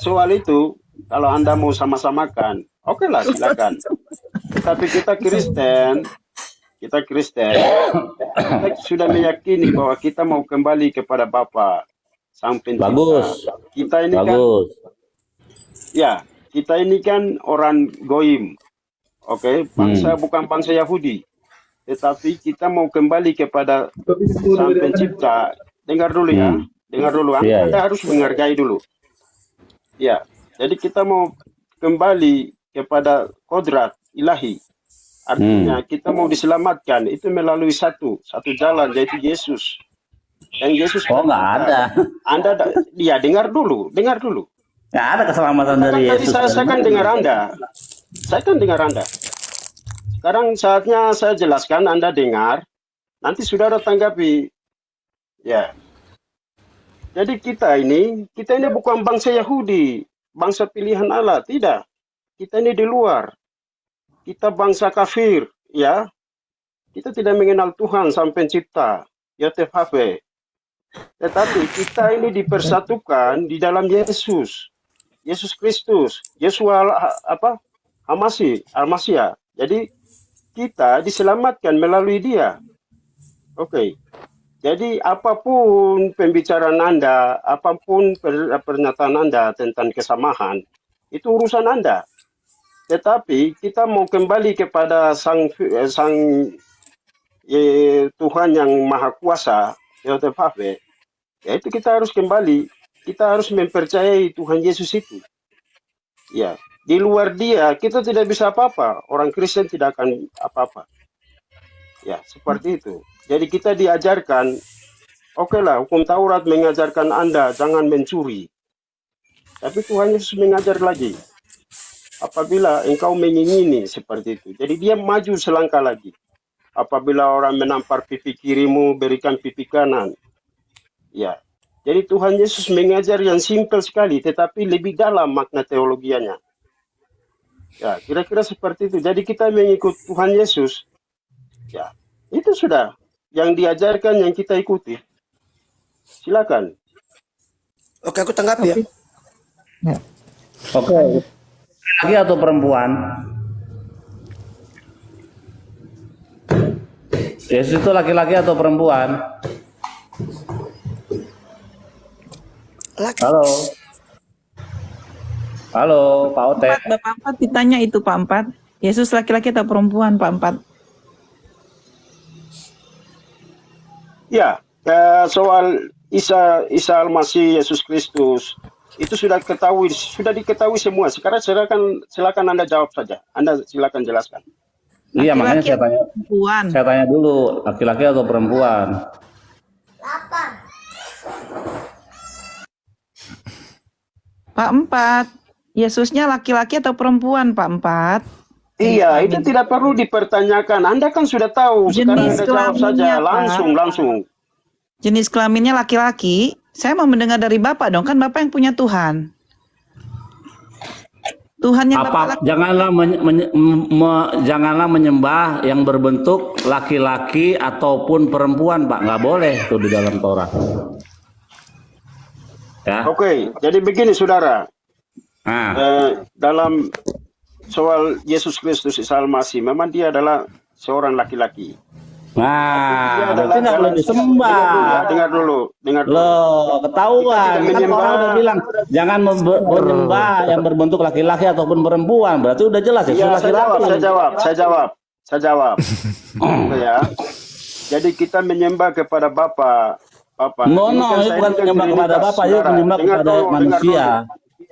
soal itu, kalau Anda mau sama-samakan, oke lah silakan. Tapi kita Kristen, kita sudah meyakini bahwa kita mau kembali kepada Bapa Sang Pencipta.
Bagus.
Kita ini
Bagus.
kan, ya, kita ini kan orang Goim, oke, bangsa bukan bangsa Yahudi, tetapi kita mau kembali kepada Sang Pencipta. Dengar dulu ya, dengar dulu. Anda harus menghargai dulu. Ya, jadi kita mau kembali kepada kodrat ilahi. Artinya kita mau diselamatkan itu melalui satu jalan, yaitu Yesus. Dan Yesus
nggak ada.
Anda ya dengar dulu.
Nggak ada keselamatan dari Yesus.
Saya kan dengar Anda. Sekarang saatnya saya jelaskan, Anda dengar. Nanti saudara tanggapi. Ya. Jadi kita ini bukan bangsa Yahudi, bangsa pilihan Allah, tidak. Kita ini di luar. Kita bangsa kafir, ya. Kita tidak mengenal Tuhan sang pencipta, YTHV. Tetapi kita ini dipersatukan di dalam Yesus Kristus, Yesua Al-Masih. Jadi kita diselamatkan melalui Dia. Oke. Jadi apapun pembicaraan Anda, apapun pernyataan Anda tentang kesamaan, itu urusan Anda. Tetapi kita mau kembali kepada sang Tuhan yang Maha Kuasa, YTHV, yaitu kita harus kembali, kita harus mempercayai Tuhan Yesus itu. Ya, di luar Dia kita tidak bisa apa-apa. Orang Kristen tidak akan apa-apa. Ya, seperti itu. Jadi kita diajarkan, oke lah, hukum Taurat mengajarkan Anda jangan mencuri. Tapi Tuhan Yesus mengajar lagi, apabila engkau mengingini seperti itu. Jadi Dia maju selangkah lagi. Apabila orang menampar pipi kirimu, berikan pipi kanan. Ya, jadi Tuhan Yesus mengajar yang simpel sekali, tetapi lebih dalam makna teologianya. Ya, kira-kira seperti itu. Jadi kita mengikut Tuhan Yesus. Ya, itu sudah yang diajarkan, yang kita ikuti. Silakan.
Oke, aku tanggapi ya.
Oke. Laki atau perempuan? Yesus itu laki-laki atau perempuan?
Laki.
Halo, Pak Otet.
Bapak Empat ditanya itu Pak Empat. Yesus laki-laki atau perempuan Pak Empat?
Ya, soal Isa Al-Masih, Yesus Kristus, itu sudah diketahui semua. Sekarang silakan Anda jawab saja. Anda silakan jelaskan.
Iya, makanya saya tanya dulu, laki-laki atau perempuan?
Pak Empat, Yesusnya laki-laki atau perempuan Pak Empat?
Iya, itu tidak perlu dipertanyakan. Anda kan sudah tahu. Sekarang Anda jawab saja, langsung.
Jenis kelaminnya laki-laki. Saya mau mendengar dari Bapak dong, kan Bapak yang punya Tuhan. Tuhannya Bapak
janganlah menyembah yang berbentuk laki-laki ataupun perempuan, Pak. Nggak boleh itu di dalam Torah. Ya.
Oke, jadi begini saudara. Dalam soal Yesus Kristus Isa Al-Masih, memang Dia adalah seorang laki-laki.
Nah, berarti nggak boleh disembah.
Dengar dulu.
Loh, ketahuan. Kan orang udah bilang jangan menyembah yang berbentuk laki-laki ataupun perempuan. Berarti udah jelas ya.
Iya, saya jawab. Ya. Jadi kita menyembah kepada Bapa.
No, itu bukan menyembah kepada Bapa, itu menyembah kepada manusia.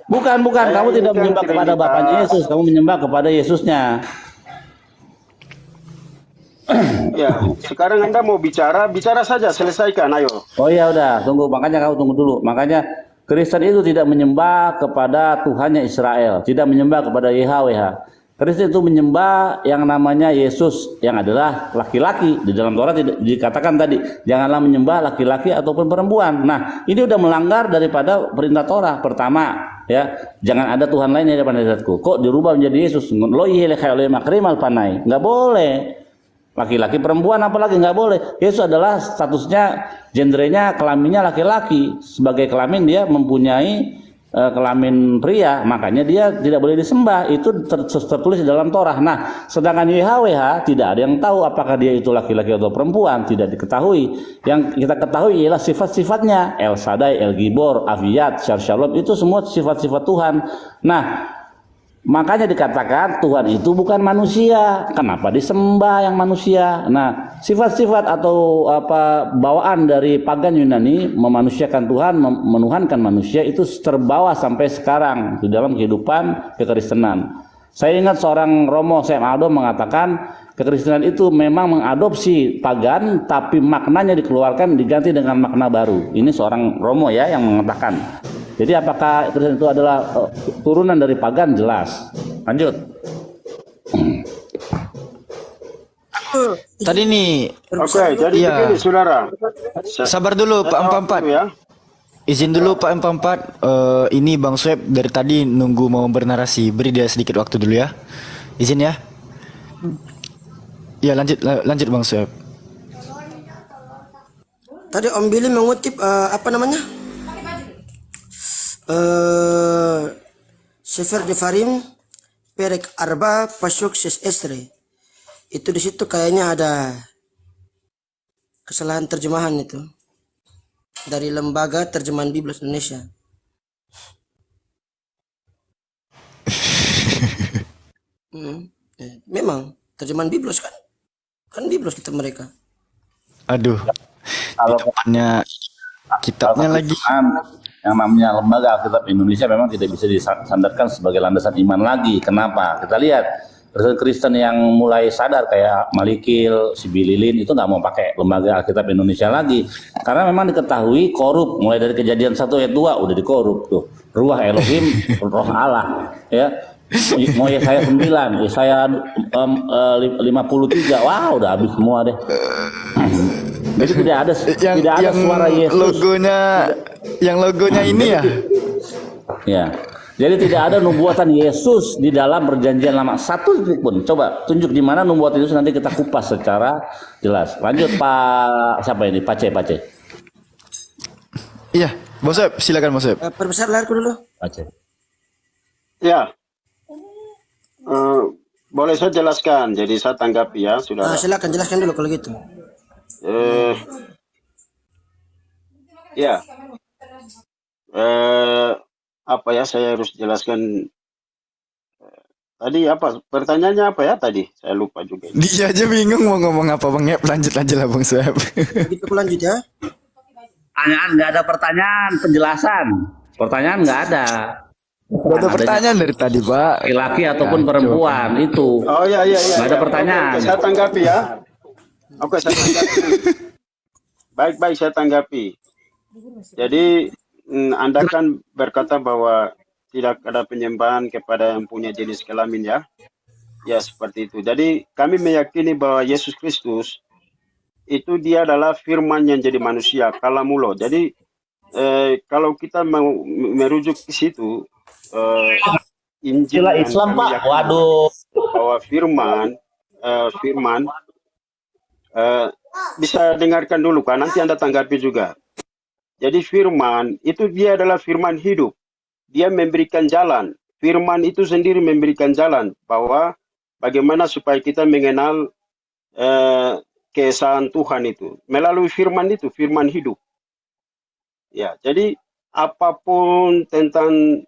Bukan. Kamu tidak menyembah kepada Bapaknya Yesus, kamu menyembah kepada Yesusnya.
Ya, sekarang Anda mau bicara saja, selesaikan, ayo.
Oh ya udah, makanya kamu tunggu dulu. Makanya Kristen itu tidak menyembah kepada Tuhannya Israel, tidak menyembah kepada YHWH. Kristen itu menyembah yang namanya Yesus, yang adalah laki-laki. Di dalam Torah dikatakan tadi, janganlah menyembah laki-laki ataupun perempuan. Nah, ini udah melanggar daripada perintah Torah. Pertama, ya, jangan ada Tuhan lain di hadapan hadiratku. Kok dirubah menjadi Yesus? Nggak boleh. Laki-laki perempuan apalagi nggak boleh. Yesus adalah statusnya, gendernya, kelaminnya laki-laki. Sebagai kelamin dia mempunyai kelamin pria, makanya dia tidak boleh disembah. Itu tertulis di dalam Torah. Nah, sedangkan YHWH tidak ada yang tahu apakah dia itu laki-laki atau perempuan, tidak diketahui. Yang kita ketahui ialah sifat-sifatnya. El Shaddai, El Gibor, Aviyat, Syar Shalom, itu semua sifat-sifat Tuhan. Nah, makanya dikatakan Tuhan itu bukan manusia. Kenapa disembah yang manusia? Nah, sifat-sifat atau bawaan dari pagan Yunani memanusiakan Tuhan, menuhankan manusia itu terbawa sampai sekarang di dalam kehidupan kekristenan. Saya ingat seorang Romo Sam Aldo mengatakan kekristenan itu memang mengadopsi pagan, tapi maknanya dikeluarkan diganti dengan makna baru. Ini seorang Romo ya yang mengatakan. Jadi apakah Kristen itu adalah turunan dari pagan? Jelas. Lanjut.
Tadi nih.
Oke, jadi begini saudara.
Sabar dulu Pak Empat.
Ya.
Izin dulu Pak M44. Ini Bang Sweb dari tadi nunggu mau bernarasi. Beri dia sedikit waktu dulu ya. Izin ya. Ya lanjut Bang Sweb.
Tadi Om Billy mengutip apa namanya? Sefer Devarim Perek Arba Pasuk Ses Estre. Itu di situ kayaknya ada kesalahan terjemahan itu dari Lembaga Terjemahan Biblos Indonesia. Memang terjemahan Biblos kan Biblos kita mereka.
Aduh.
Kalau
kitabnya lagi.
Yang namanya Lembaga Alkitab Indonesia memang tidak bisa disandarkan sebagai landasan iman lagi. Kenapa? Kita lihat Kristen yang mulai sadar kayak Malikil, Sibililin itu nggak mau pakai Lembaga Alkitab Indonesia lagi karena memang diketahui korup. Mulai dari Kejadian 1 ayat 2 udah dikorup tuh. Ruah Elohim, Roh Allah, ya. Mau Yesaya 9, Yesaya 53, wah udah habis semua deh. Jadi tidak ada suara Yesus.
Logonya ini ya.
Ya. Jadi tidak ada nubuatan Yesus di dalam perjanjian lama satu titik pun. Coba tunjuk di mana nubuatan Yesus, nanti kita kupas secara jelas. Lanjut Pak siapa ini? Pace.
Iya, Bang Sweb, silakan Bang Sweb.
Perbesar layarku dulu.
Pace.
Ya. Boleh saya jelaskan. Jadi saya tanggapi ya, sudah.
Silakan jelaskan dulu kalau gitu.
Ya. Apa ya saya harus jelaskan tadi apa pertanyaannya apa ya tadi saya lupa juga.
Dia aja bingung mau ngomong apa Bang Yep. Lanjut lah Bang Sweb.
Gitu aku lanjut ya.
Pertanyaan nggak ada pertanyaan, penjelasan. Pertanyaan nggak ada.
Gak ada pertanyaan dari tadi Pak.
Laki-laki ataupun perempuan itu.
Oh iya.
Nggak ada pertanyaan.
Oke, saya tanggapi ya. Oke, saya tanggapi. Baik, saya tanggapi. Jadi Anda kan berkata bahwa tidak ada penyembahan kepada yang punya jenis kelamin ya. Ya seperti itu. Jadi kami meyakini bahwa Yesus Kristus itu dia adalah firman yang jadi manusia, kalamullah. Jadi kalau kita mau merujuk ke situ, Injil
Istilah Islam Pak, waduh.
Bahwa firman bisa dengarkan dulu kan, nanti Anda tanggapi juga. Jadi firman itu dia adalah firman hidup. Dia memberikan jalan. Firman itu sendiri memberikan jalan bahwa bagaimana supaya kita mengenal keesaan Tuhan itu melalui firman itu, firman hidup. Ya, jadi apapun tentang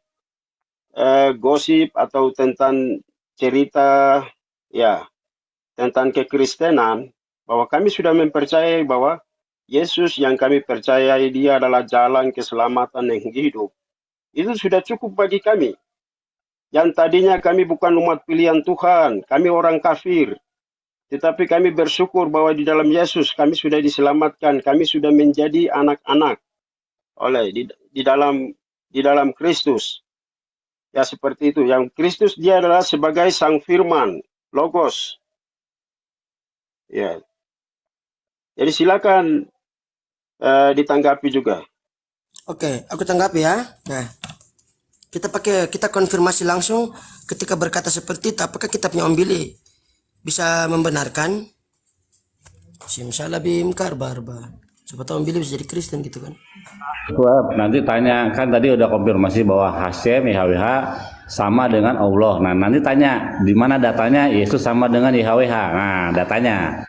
gosip atau tentang cerita ya tentang kekristenan, bahwa kami sudah mempercayai bahwa Yesus yang kami percayai dia adalah jalan keselamatan yang hidup. Itu sudah cukup bagi kami. Yang tadinya kami bukan umat pilihan Tuhan, kami orang kafir. Tetapi kami bersyukur bahwa di dalam Yesus kami sudah diselamatkan, kami sudah menjadi anak-anak oleh di dalam Kristus. Ya seperti itu. Yang Kristus dia adalah sebagai sang firman, logos. Ya. Jadi silakan ditanggapi juga.
Oke, aku tanggapi ya. Nah, kita konfirmasi langsung ketika berkata seperti itu, apakah kita punya Om Billy bisa membenarkan? Simsalabim karbarba. Siapa tahu Om Billy bisa jadi Kristen gitu kan?
Nanti tanya, kan tadi udah konfirmasi bahwa Hashem YHWH sama dengan Allah. Nah nanti tanya di mana datanya Yesus sama dengan YHWH. Nah datanya.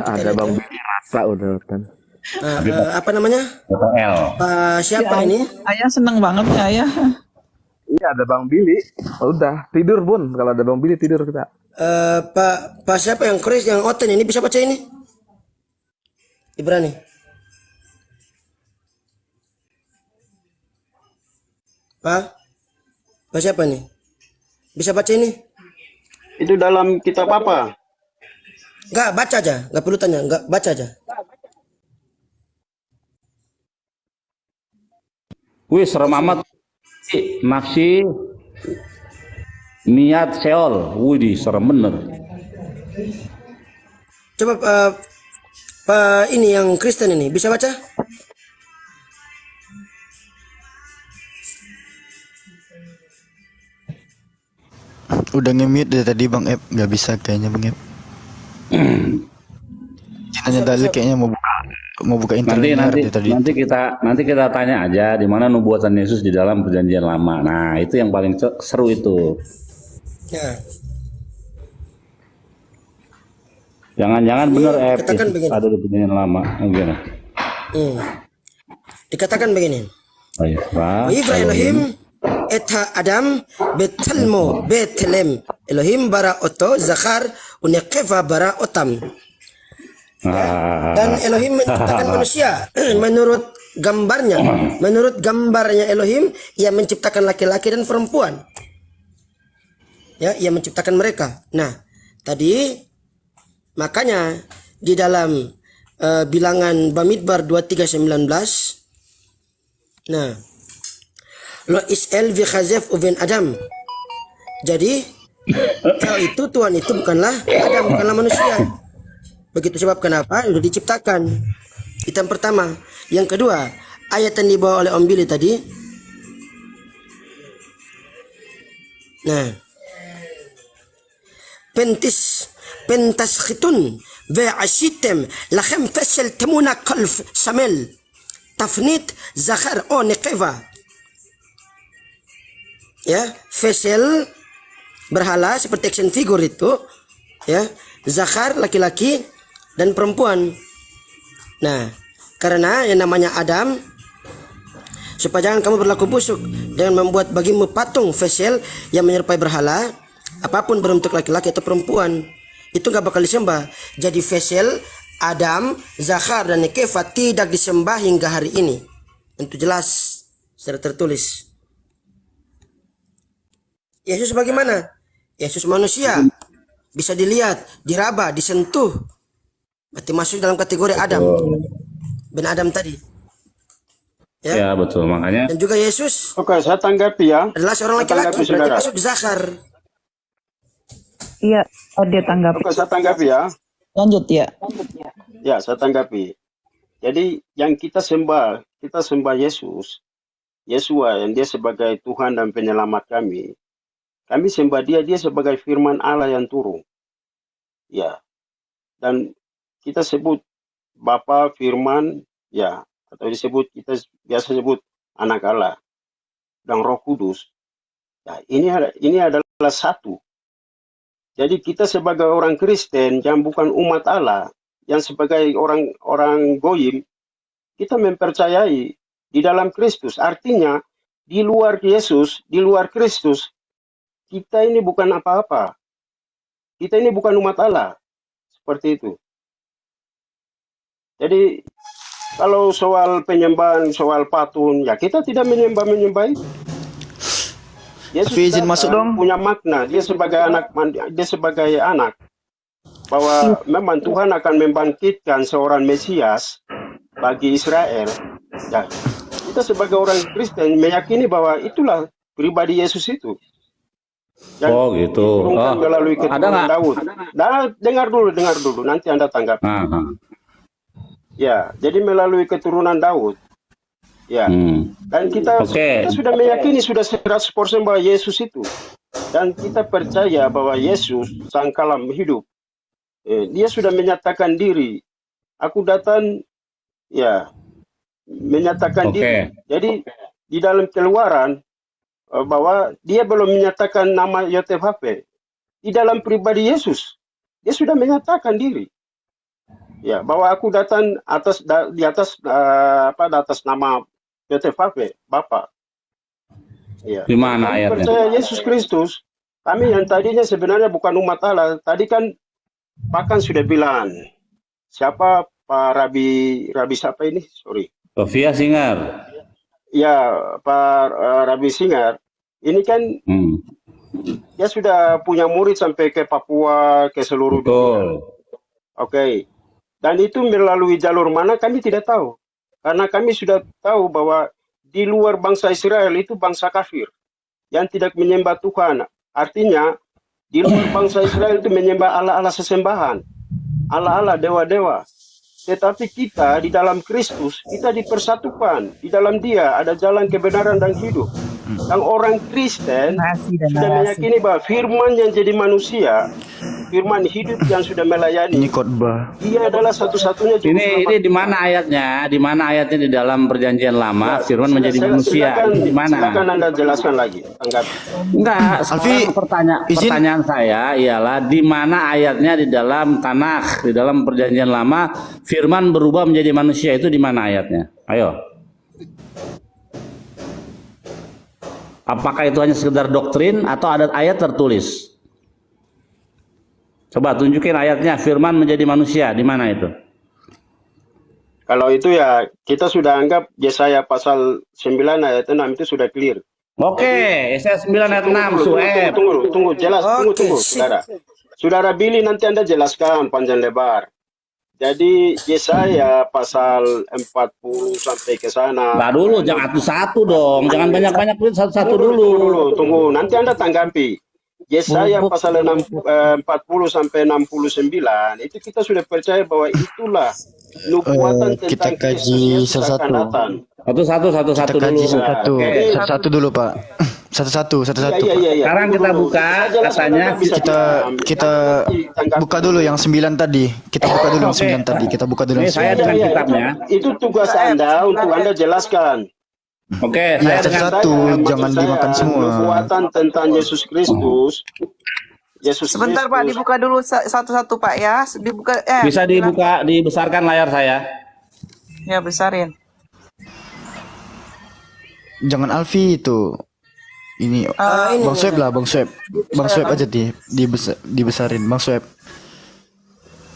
Ada Bang Billy rasa udah kan.
Apa namanya?
L.
Siapa ini?
Ayah seneng banget ya Ayah.
Iya ada Bang Billy. Udah tidur Bun. Kalau ada Bang Billy tidur kita.
Pak siapa yang Chris yang Oten ini bisa baca ini? Ibrani. Pak siapa nih? Bisa baca ini?
Itu dalam kitab apa?
Enggak, baca aja. Enggak perlu tanya, enggak baca aja.
Wih serem amat. Nafsi niat Seol. Wih serem bener.
Coba ini yang Kristen ini bisa baca?
Udah nge-mute dari tadi Bang Ep, nggak bisa kayaknya Bang Ep. Hanya dalil kayaknya mau buka internet dari tadi.
Nanti kita tanya aja di mana nubuatan Yesus di dalam perjanjian lama. Nah, itu yang paling seru itu.
Ya.
Jangan-jangan benar
Katakan begini.
ada di perjanjian lama. Gimana?
Dikatakan begini.
Baik, Pak.
Wa Elohim eta Adam betelmo betelem Elohim bara oto zakar unekeva bara otam. Dan Elohim menciptakan manusia menurut gambarnya. Menurut gambarnya Elohim, ia menciptakan laki-laki dan perempuan. Ya, ia menciptakan mereka. Nah, tadi makanya di dalam bilangan Bamidbar 23:19, nah, lo is'el vi khazef uben Adam. Jadi, kau itu Tuhan itu bukanlah Adam, bukanlah manusia. Begitu sebab kenapa sudah diciptakan. Itu yang pertama. Yang kedua, ayat yang dibawa oleh Om Billy tadi. Nah, pentas khitun ve ashitem lachem fesel temuna kalf samel tafnit zakhar o nekeva. Ya, fesel berhala seperti action figure itu, ya, zakhar laki-laki dan perempuan. Nah, karena yang namanya Adam, supaya jangan kamu berlaku busuk dengan membuat bagimu patung fesel yang menyerupai berhala, apapun berbentuk laki-laki atau perempuan, itu nggak bakal disembah. Jadi fesel, Adam, Zakhar dan Nekeva tidak disembah hingga hari ini. Itu jelas secara tertulis. Yesus bagaimana? Yesus manusia, bisa dilihat, diraba, disentuh. Berarti masuk dalam kategori Adam. Ben Adam tadi.
Ya, betul. Makanya.
Dan juga Yesus.
Oke, saya tanggapi ya.
Adalah seorang laki-laki, berarti masuk di Zakhar.
Iya, dia tanggapi.
Oke, saya tanggapi ya.
Lanjut ya.
Ya, saya tanggapi. Jadi yang kita sembah Yesus, Yesua yang dia sebagai Tuhan dan penyelamat kami. Kami sembah dia sebagai firman Allah yang turun. Ya. Dan kita sebut Bapa Firman, ya, atau kita biasa sebut Anak Allah dan Roh Kudus. Ya, ini adalah satu. Jadi kita sebagai orang Kristen yang bukan umat Allah, yang sebagai orang goyim, kita mempercayai di dalam Kristus. Artinya di luar Yesus, di luar Kristus, kita ini bukan apa-apa. Kita ini bukan umat Allah. Seperti itu. Jadi kalau soal penyembahan, soal patung, ya kita tidak menyembah itu. Yesus
izin masuk dong.
Punya makna. Dia sebagai anak, bahwa memang Tuhan akan membangkitkan seorang Mesias bagi Israel. Ya, kita sebagai orang Kristen meyakini bahwa itulah pribadi Yesus itu.
Oh gitu.
Melalui keturunan Daud. Nah, dengar dulu. Nanti Anda tanggapi. Ya, jadi melalui keturunan Daud. Ya. Dan kita sudah meyakini sudah 100% bahwa Yesus itu. Dan kita percaya bahwa Yesus sang kalam hidup. Dia sudah menyatakan diri. Aku datang, ya, menyatakan diri. Jadi di dalam Keluaran bahwa dia belum menyatakan nama YHWH. Di dalam pribadi Yesus, dia sudah menyatakan diri. Ya, bahwa aku datang di atas nama YHWH, Bapa. Ya.
Di mana ayatnya?
Percaya Yesus Kristus. Kami yang tadinya sebenarnya bukan umat Allah. Tadi kan bahkan sudah bilang siapa Pak Rabi siapa ini? Sorry.
Sofia Singar.
Ya, Pak Rabi Singar. Ini kan dia sudah punya murid sampai ke Papua, ke seluruh dunia. Oke. Dan itu melalui jalur mana kami tidak tahu. Karena kami sudah tahu bahwa di luar bangsa Israel itu bangsa kafir yang tidak menyembah Tuhan. Artinya di luar bangsa Israel itu menyembah Allah-Allah sesembahan. Allah-Allah, dewa-dewa. Tetapi kita di dalam Kristus, kita dipersatukan. Di dalam Dia ada jalan kebenaran dan hidup. Dan orang Kristen sudah meyakini bahwa firman yang jadi manusia, firman hidup yang sudah melayani,
Ini khotbah.
Dia adalah satu-satunya juru
Ini
selamat.
di mana ayatnya? Di mana ayatnya di dalam perjanjian lama firman menjadi manusia? Di mana?
Silakan Anda jelaskan lagi. Tanggapi.
Enggak,
Alfi,
sekarang
izin.
pertanyaan saya ialah di mana ayatnya di dalam Tanakh, di dalam perjanjian lama firman berubah menjadi manusia, itu di mana ayatnya? Ayo. Apakah itu hanya sekedar doktrin atau ada ayat tertulis? Coba tunjukin ayatnya, firman menjadi manusia, di mana itu?
Kalau itu ya kita sudah anggap Yesaya pasal 9 ayat 6 itu sudah clear.
Oke, Yesaya 9 ayat 6, Sueb.
Tunggu, jelas,
Oke,
tunggu,
sip.
saudara. Saudara Billy nanti Anda jelaskan panjang lebar. Jadi Yesaya pasal 40 sampai ke sana.
Nah dulu, jangan satu-satu dong, jangan banyak-banyak, satu-satu dulu.
Tunggu, nanti Anda tanggapi. Yesaya pasal 40 sampai 69 itu kita sudah percaya bahwa itulah nubuatan
Kita
tentang Kristus
kaji
Yesus akan
satu-satu.
datang.
Satu-satu
Kita kaji
dulu.
satu-satu.
Oke.
Satu-satu dulu, Pak. Satu-satu, satu-satu. Pak.
Iya.
Sekarang
Tunggu
kita
dulu.
buka,
Saya jelaskan,
katanya
Anda bisa
Kita buka dulu yang 9 tadi. Kita buka dulu yang 9 tadi. Kita buka dulu
Ini
yang
saya
9.
dengan
Iya,
kitabnya.
itu tugas Anda untuk Anda jelaskan.
Oke,
Ya,
saya dengan
satu-satu,
Maksud
jangan
saya,
dimakan semua.
Nubuatan tentang Yesus Kristus. Yesus
Sebentar Pak,
Kristus.
dibuka dulu satu-satu Pak ya. Dibuka
bisa dibuka, dibesarkan layar saya.
Ya, besarin.
Jangan Alfi itu. Ini
ini
Bang Sueb lah, Bang Sueb. Bang Sueb aja dibesarin, Bang Sueb.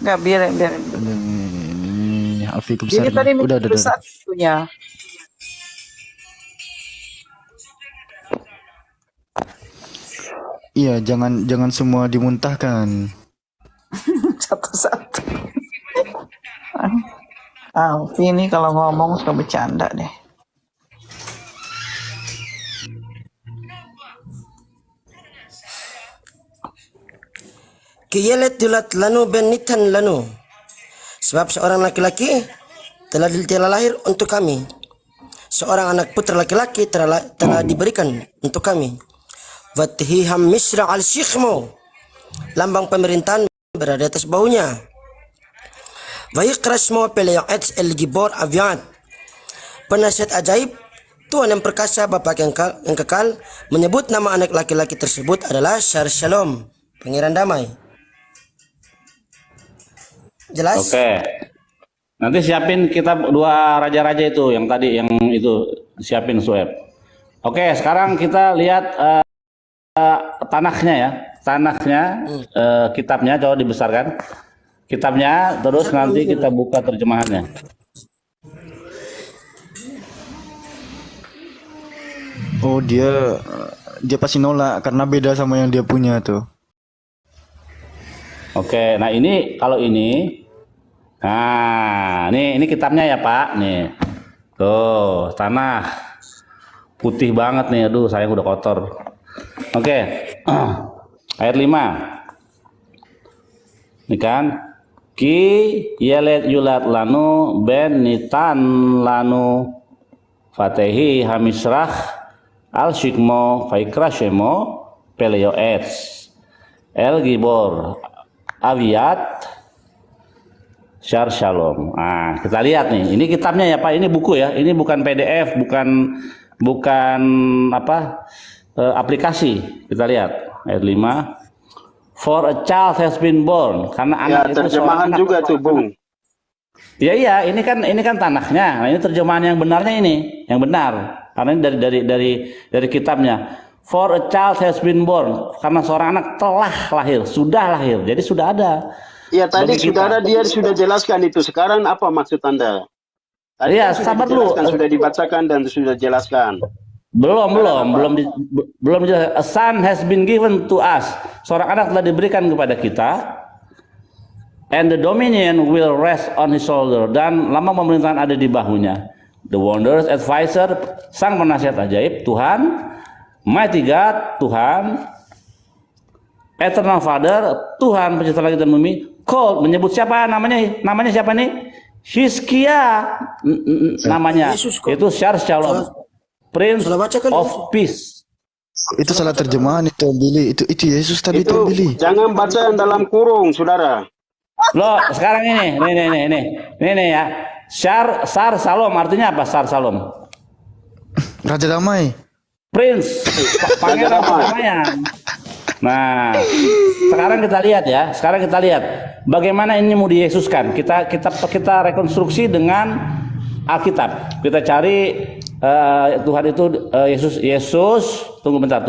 Enggak, biarin.
Ini Alfi
Ini
kebesarin.
tadi
Udah.
besar itunya.
Iya, jangan semua dimuntahkan.
Satu-satu. Ini kalau ngomong suka bercanda deh.
Kiyelet dulat lanu benitan lanu. Sebab seorang laki-laki telah lahir untuk kami. Seorang anak putra laki-laki telah diberikan untuk kami. Wathiham misra al-syikhmu. Lambang pemerintahan berada atas baunya. Waikrasmu pelayat el-gibor aviat. Penasihat ajaib, Tuhan yang perkasa, Bapa yang kekal, menyebut nama anak laki-laki tersebut adalah Syar Shalom, Pangeran Damai. Jelas?
Oke. Nanti siapin kitab dua raja-raja itu yang tadi yang itu siapin Sueb. Oke, sekarang kita lihat tanahnya ya. Tanahnya kitabnya coba dibesarkan. Kitabnya terus nanti kita buka terjemahannya.
Oh, dia pasti nolak karena beda sama yang dia punya tuh.
Oke, nah ini kalau ini, nah ini kitabnya ya Pak, nih, tuh tanah putih banget nih, aduh saya udah kotor. Oke, ayat 5, ini kan, ki yelet yulat lanu ben nitan lanu fatehi hamisrah al shikmo faikrashemo peleoets el gibor Aviat Syar Shalom. Nah, kita lihat nih. Ini kitabnya ya Pak. Ini buku ya. Ini bukan PDF, bukan apa aplikasi. Kita lihat ayat 5. For a child has been born. Karena anak itu
terjemahan
anak
juga tuh, Bung.
Iya, ini kan tanahnya. Nah, ini terjemahan yang benarnya ini, yang benar. Karena ini dari kitabnya. For a child has been born, karena seorang anak telah lahir, sudah lahir, jadi sudah ada.
Iya, tadi
Bagi
saudara
kita.
dia sudah jelaskan itu. Sekarang apa maksud Anda? Tadi
Iya,
kan sudah
sabar dulu.
dijelaskan, sudah dibacakan dan sudah jelaskan.
Belum dijelaskan. A son has been given to us. Seorang anak telah diberikan kepada kita. And the dominion will rest on his shoulder. Dan lambang pemerintahan ada di bahunya. The wondrous advisor, sang penasihat ajaib, Tuhan. Mighty God, Tuhan, Eternal Father, Tuhan pencipta langit dan bumi, called, menyebut siapa namanya siapa nih? Hizkia namanya. Itu Syar Shalom, Prince of Peace.
Itu salah terjemahan itu Billy. Itu Yesus tadi itu Billy.
Jangan baca yang dalam kurung, saudara.
Loh, sekarang ini ya. Syar Shalom artinya apa? Syar Shalom.
Raja Damai.
Prince, pangeran kedamaian. Nah, sekarang kita lihat ya. Sekarang kita lihat bagaimana ini mau diyesuskan. Kita rekonstruksi dengan Alkitab. Kita cari Tuhan itu Yesus. Tunggu bentar.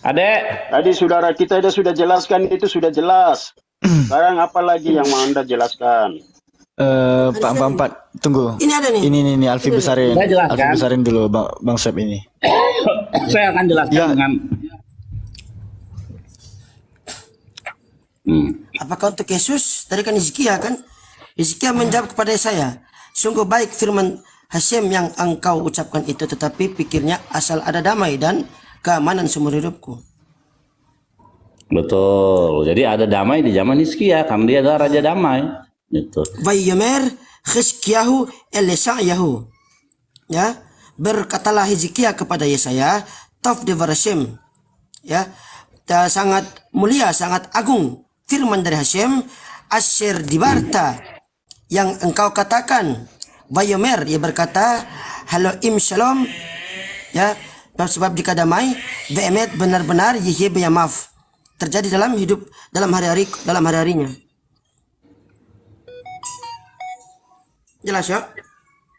Adek.
Tadi saudara kita sudah jelaskan, itu sudah jelas. Sekarang apa lagi yang mau Anda jelaskan?
Pak, tunggu.
Ini ada nih.
Ini Alfi besarin.
Saya jelaskan.
Alfi besarin dulu Bang Sep ini.
Saya akan jelaskan dengan
Apakah untuk Yesus? Tadi kan Hizkia kan? Hizkia menjawab kepada saya, sungguh baik firman Hashem yang engkau ucapkan itu, tetapi pikirnya asal ada damai dan keamanan seumur hidupku.
betul. Jadi ada damai di zaman Hizkia karena dia adalah raja damai. Gitu.
Vayomer Hizkiyahu Elisayahu. Ya, berkatalah Hizkia kepada Yesaya, Tov devar Hashem. Ya, sangat mulia, sangat agung firman dari Hashem, Asher dibarta, yang engkau katakan. Vayomer, ia berkata, Halo im shalom, ya, sebab jika damai, beemet benar-benar yihye beyamaf, terjadi dalam hidup, dalam hari-harinya. Jelas ya?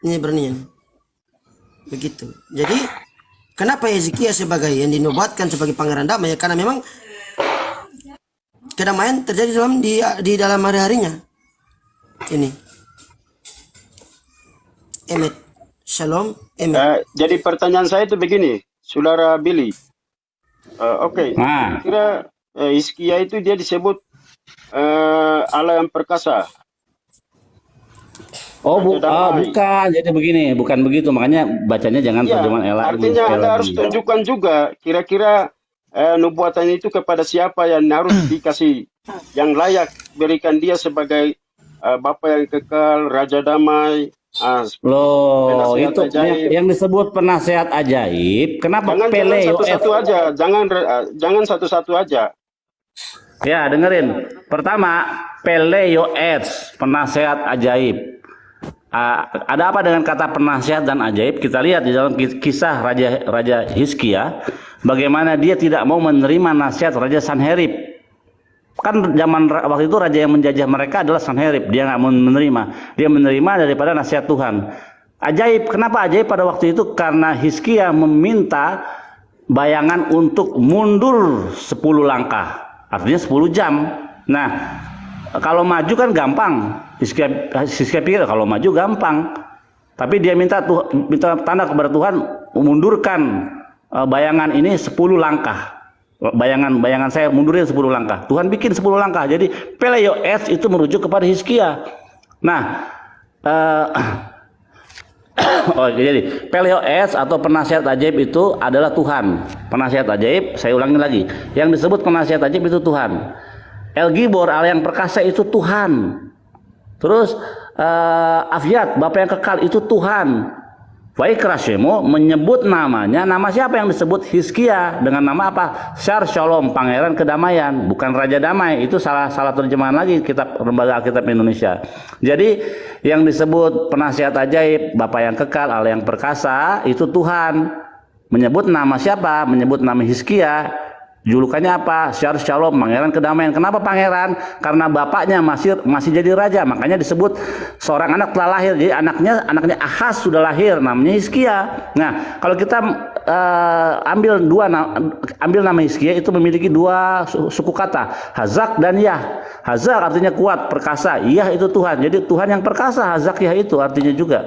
Ini bernian. Begitu. Jadi, kenapa Hizkia sebagai yang dinubuatkan sebagai pangeran damai? Ya, karena memang kedamaian terjadi di dalam hari-harinya. Ini. Emet. Shalom. Emet.
Jadi pertanyaan saya itu begini, saudara Billy. Oke. Kira Hizkia itu dia disebut Allah yang perkasa.
Oh, bukan. Jadi begini, bukan begitu. Makanya bacanya jangan terjemahan Ella.
Artinya Anda harus tunjukkan juga kira-kira nubuatan itu kepada siapa yang harus dikasih, yang layak berikan dia sebagai Bapa yang kekal, Raja Damai.
Loh, itu yang disebut penasehat ajaib. Kenapa
Jangan satu-satu aja, jangan satu-satu aja.
Ya, dengerin. Pertama, Peleioets, penasehat ajaib. Ada apa dengan kata penasihat dan ajaib? Kita lihat di dalam kisah Raja Hizkia, bagaimana dia tidak mau menerima nasihat Raja Sanherib. Kan zaman waktu itu raja yang menjajah mereka adalah Sanherib. Dia nggak mau menerima. Dia menerima daripada nasihat Tuhan. Ajaib. Kenapa ajaib pada waktu itu? Karena Hizkia meminta bayangan untuk mundur 10 langkah. Artinya 10 jam. Nah, kalau maju kan gampang. Hizkia pikir kalau maju gampang. Tapi dia minta tanda kepada Tuhan, mundurkan bayangan ini 10 langkah. Bayangan saya mundurin 10 langkah. Tuhan bikin 10 langkah. Jadi Peleioets itu merujuk kepada Hizkia. Nah, jadi Peleioets atau penasihat ajaib itu adalah Tuhan. Penasihat ajaib, saya ulangi lagi. Yang disebut penasihat ajaib itu Tuhan. El Gibor, Allah yang perkasa itu Tuhan. Terus Afiat, Bapa yang kekal itu Tuhan. Vaikra Shemo menyebut namanya, nama siapa yang disebut? Hizkia, dengan nama apa? Syar Shalom, pangeran kedamaian, bukan raja damai. Itu salah terjemahan lagi kitab Lembaga Alkitab Indonesia. Jadi yang disebut penasihat ajaib, Bapa yang kekal, Allah yang perkasa itu Tuhan. Menyebut nama siapa? Menyebut nama Hizkia. Julukannya apa? Syar Shalom, pangeran kedamaian. Kenapa pangeran? Karena bapaknya masih jadi raja, makanya disebut seorang anak telah lahir. Jadi anaknya Ahaz sudah lahir, namanya Hizkia. Nah, kalau kita ambil nama Hizkia itu memiliki 2 suku kata, Hazak dan Yah. Hazak artinya kuat, perkasa. Yah itu Tuhan. Jadi Tuhan yang perkasa, Hazak Yah itu artinya juga.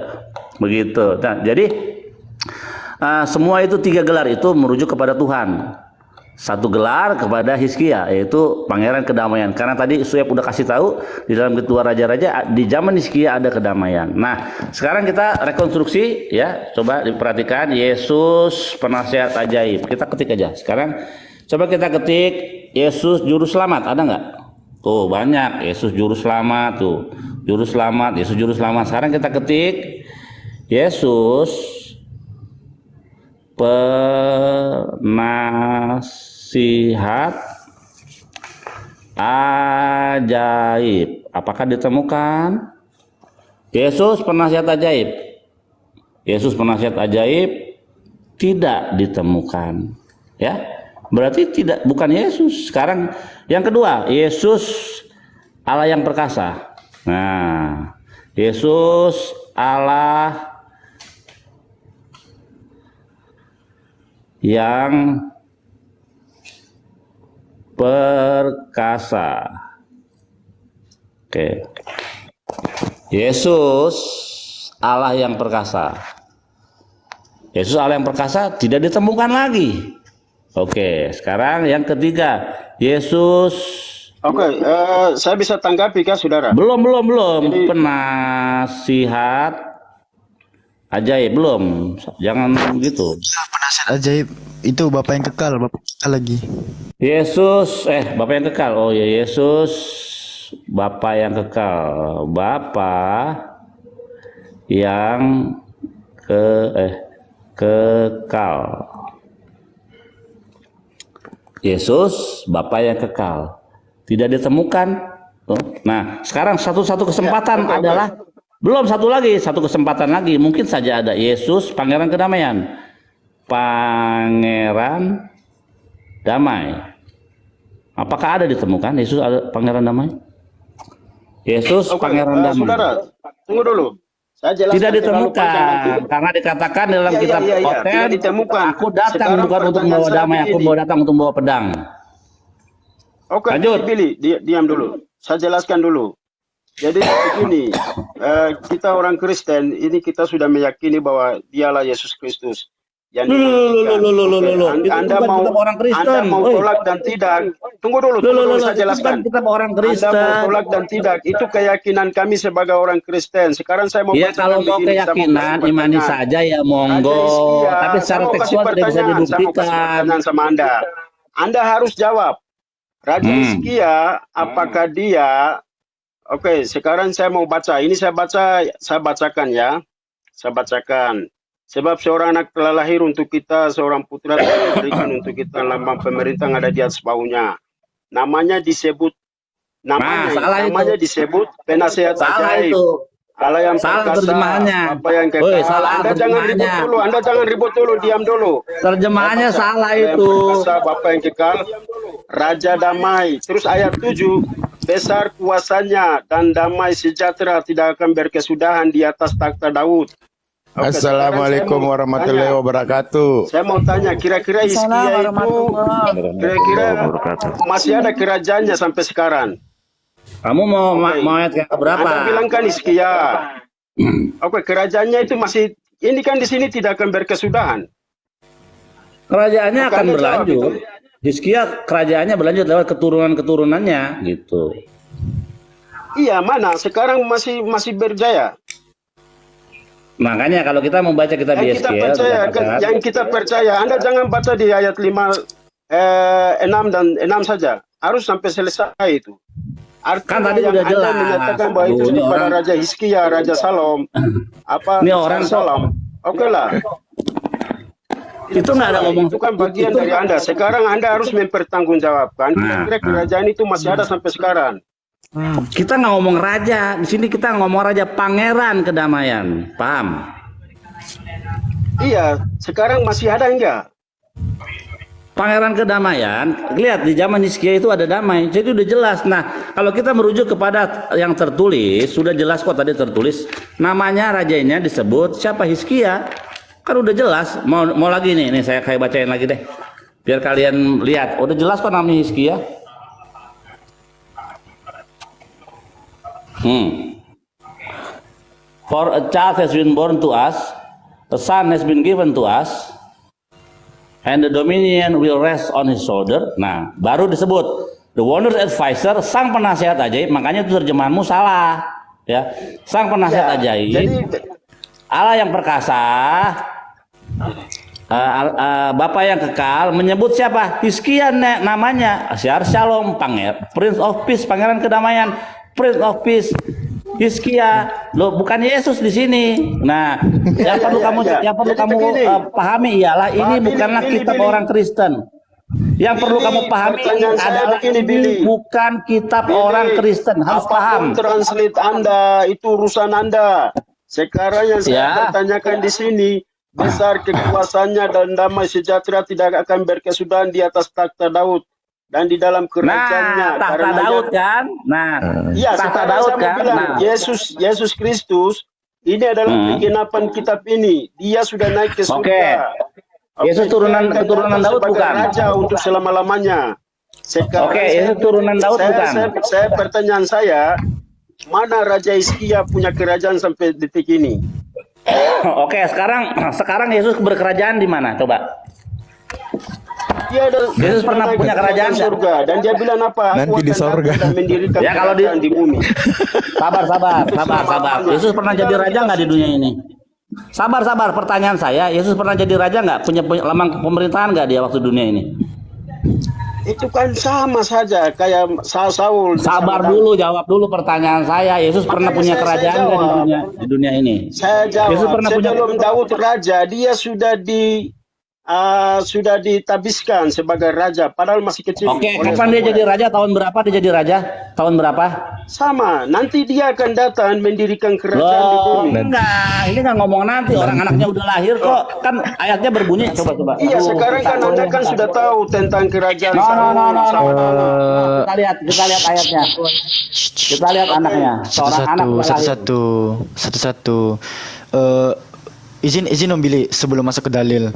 Begitu. Nah, jadi semua itu 3 gelar itu merujuk kepada Tuhan. 1 gelar kepada Hizkia, yaitu pangeran kedamaian. Karena tadi Suyap udah kasih tahu di dalam Ketua Raja-Raja di zaman Hizkia ada kedamaian. Nah, sekarang kita rekonstruksi ya. Coba diperhatikan Yesus penasihat ajaib. Kita ketik aja. Sekarang Coba kita ketik Yesus juru selamat, ada nggak? Tuh banyak, Yesus juru selamat tuh, juru selamat, Yesus juru selamat. Sekarang kita ketik Yesus penasihat ajaib. Apakah ditemukan? Yesus penasihat ajaib. Yesus penasihat ajaib tidak ditemukan. Ya. Berarti bukan Yesus. Sekarang yang kedua, Yesus Allah yang perkasa. Nah, Yesus Allah yang perkasa. Oke. Yesus Allah yang perkasa. Yesus Allah yang perkasa tidak ditemukan lagi. Oke, sekarang yang ketiga, Yesus.
Oke, saya bisa tanggapi kah, saudara?
Belum. Penasihat ajaib belum. Jangan gitu.
Penasihat ajaib itu Bapak yang kekal, Bapak kekal lagi.
Yesus, Bapak yang kekal. Oh ya, Yesus Bapak yang kekal. Bapak yang kekal. Yesus Bapa yang kekal tidak ditemukan. Nah, sekarang satu kesempatan adalah belum satu kesempatan lagi. Mungkin saja ada Yesus Pangeran Kedamaian, Pangeran Damai. Apakah ada ditemukan Yesus ada Pangeran Damai? Yesus Pangeran Damai.
Saudara, tunggu dulu.
Tidak ditemukan karena dikatakan dalam kitab Koten, aku datang bukan untuk membawa damai, aku datang untuk membawa pedang.
Oke,
lanjut.
Billy, diam dulu. Saya jelaskan dulu. Jadi begini, kita orang Kristen ini kita sudah meyakini bahwa Dialah Yesus Kristus. Anda mau tolak dan tidak. Tunggu dulu saya jelaskan.
Kita orang Kristen.
Anda mau tolak dan tidak. Itu keyakinan kami sebagai orang Kristen. Sekarang saya mau.
Ya kalau mau keyakinan imani saja ya monggo. Tapi secara tekstual tidak bisa dibuktikan.
Sama Anda harus jawab. Raja Hizkia, apakah dia? Oke, sekarang saya mau baca. Ini saya bacakan ya. Saya bacakan. Sebab seorang anak telah lahir untuk kita, seorang putra telah diberikan untuk kita, lambang pemerintah yang ada di atas bahunya. Namanya disebut disebut penasihat ajaib. Allah yang perkasa, apa yang kekal. Anda jangan ribut dulu, diam dulu.
Terjemahannya salah itu.
Perkasa, Bapa yang kekal, Raja damai. Terus ayat 7, besar kuasanya dan damai sejahtera tidak akan berkesudahan di atas takhta Daud.
Assalamualaikum warahmatullahi wabarakatuh.
Saya mau tanya, kira-kira Hizkia itu masih ada kerajaannya sampai sekarang?
Kamu mau ayat yang berapa?
Anda bilang kan Hizkia. Oke, kerajaannya itu masih, ini kan di sini tidak akan berkesudahan.
Kerajaannya akan berlanjut. Hizkia kerajaannya berlanjut lewat keturunan-keturunannya gitu.
Iya, mana? Sekarang masih berjaya.
Makanya kalau kita membaca kitab Yeskiel,
yang kita percaya, Anda jangan baca di ayat 5, 6 dan 6 saja. Harus sampai selesai itu. Artinya
kan tadi udah jelas.
Anda menyatakan bahwa itu pada Raja Hizkia, Raja Salom,
ini orang
Salom. Oke lah.
Itu nggak ada ngomong.
Itu kan bagian dari Anda. Sekarang Anda harus mempertanggungjawabkan. Kira-kira kerajaan itu masih ada sampai sekarang.
Kita nggak ngomong raja, di sini kita ngomong raja Pangeran Kedamaian, paham?
Iya, sekarang masih ada enggak?
Pangeran Kedamaian, lihat di zaman Hizkia itu ada damai, jadi udah jelas. Nah, kalau kita merujuk kepada yang tertulis, sudah jelas kok tadi tertulis, namanya rajanya disebut siapa? Hizkia, kan udah jelas. Mau lagi nih saya kayak bacain lagi deh, biar kalian lihat, udah jelas kok namanya Hizkia. For a child has been born to us, a son has been given to us, and the dominion will rest on his shoulder. Nah, baru disebut the wondrous advisor, sang penasihat ajaib. Makanya itu terjemahanmu salah, ya. Sang penasihat ajaib, Allah yang perkasa, Bapak yang kekal menyebut siapa? Hizkia namanya. Syar Shalom, Prince of Peace, Pangeran Kedamaian, Prince of Peace. Hizkia, loh bukan Yesus di sini. Nah, yang perlu kamu pahami ialah ini bukanlah kitab orang Kristen. Yang perlu kamu pahami adalah ini bukan kitab orang Kristen. Harus paham.
Translate Anda itu urusan Anda. Sekarang yang saya pertanyakan di sini, besar kekuasaannya dan damai sejahtera tidak akan berkesudahan di atas takhta Daud dan di dalam kerajaannya.
Nah, takhta Daud kan? Nah,
iya,
takhta Daud kan?
Bilang, Yesus Kristus ini adalah penggenapan kitab ini. Dia sudah naik ke surga.
Yesus keturunan Daud bukan?
Raja untuk selama-lamanya.
Yesus turunan Daud bukan?
Saya pertanyaan saya, mana Raja Hizkia punya kerajaan sampai detik ini?
Sekarang Yesus berkerajaan di mana? Coba.
Yesus pernah punya kerajaan surga dan dia bilang apa?
Nanti di surga.
Ya kalau di bumi. Sabar. Yesus pernah jadi raja nggak di dunia ini? Sabar. Pertanyaan saya, Yesus pernah jadi raja nggak? Punya lemang pemerintahan nggak dia waktu dunia ini?
Itu kan sama saja kayak Saul.
Sabar dulu, jawab dulu pertanyaan saya. Yesus pernah punya kerajaan nggak di dunia ini?
Saya jawab.
Yesus pernah
sebelum Daud raja, dia sudah ditabiskan sebagai raja, padahal masih kecil.
Kapan dia jadi raja? Tahun berapa dia jadi raja? Tahun berapa?
Sama, nanti dia akan datang mendirikan kerajaan di bumi.
Enggak, ini nggak ngomong nanti, orang anaknya udah lahir kok. Kan ayatnya berbunyi, coba.
Iya, sekarang kan Anda kan sudah tahu tentang kerajaan.
Kita lihat ayatnya. Kita lihat anaknya. Seorang anak
satu-satu. Izin Om Billy sebelum masuk ke dalil.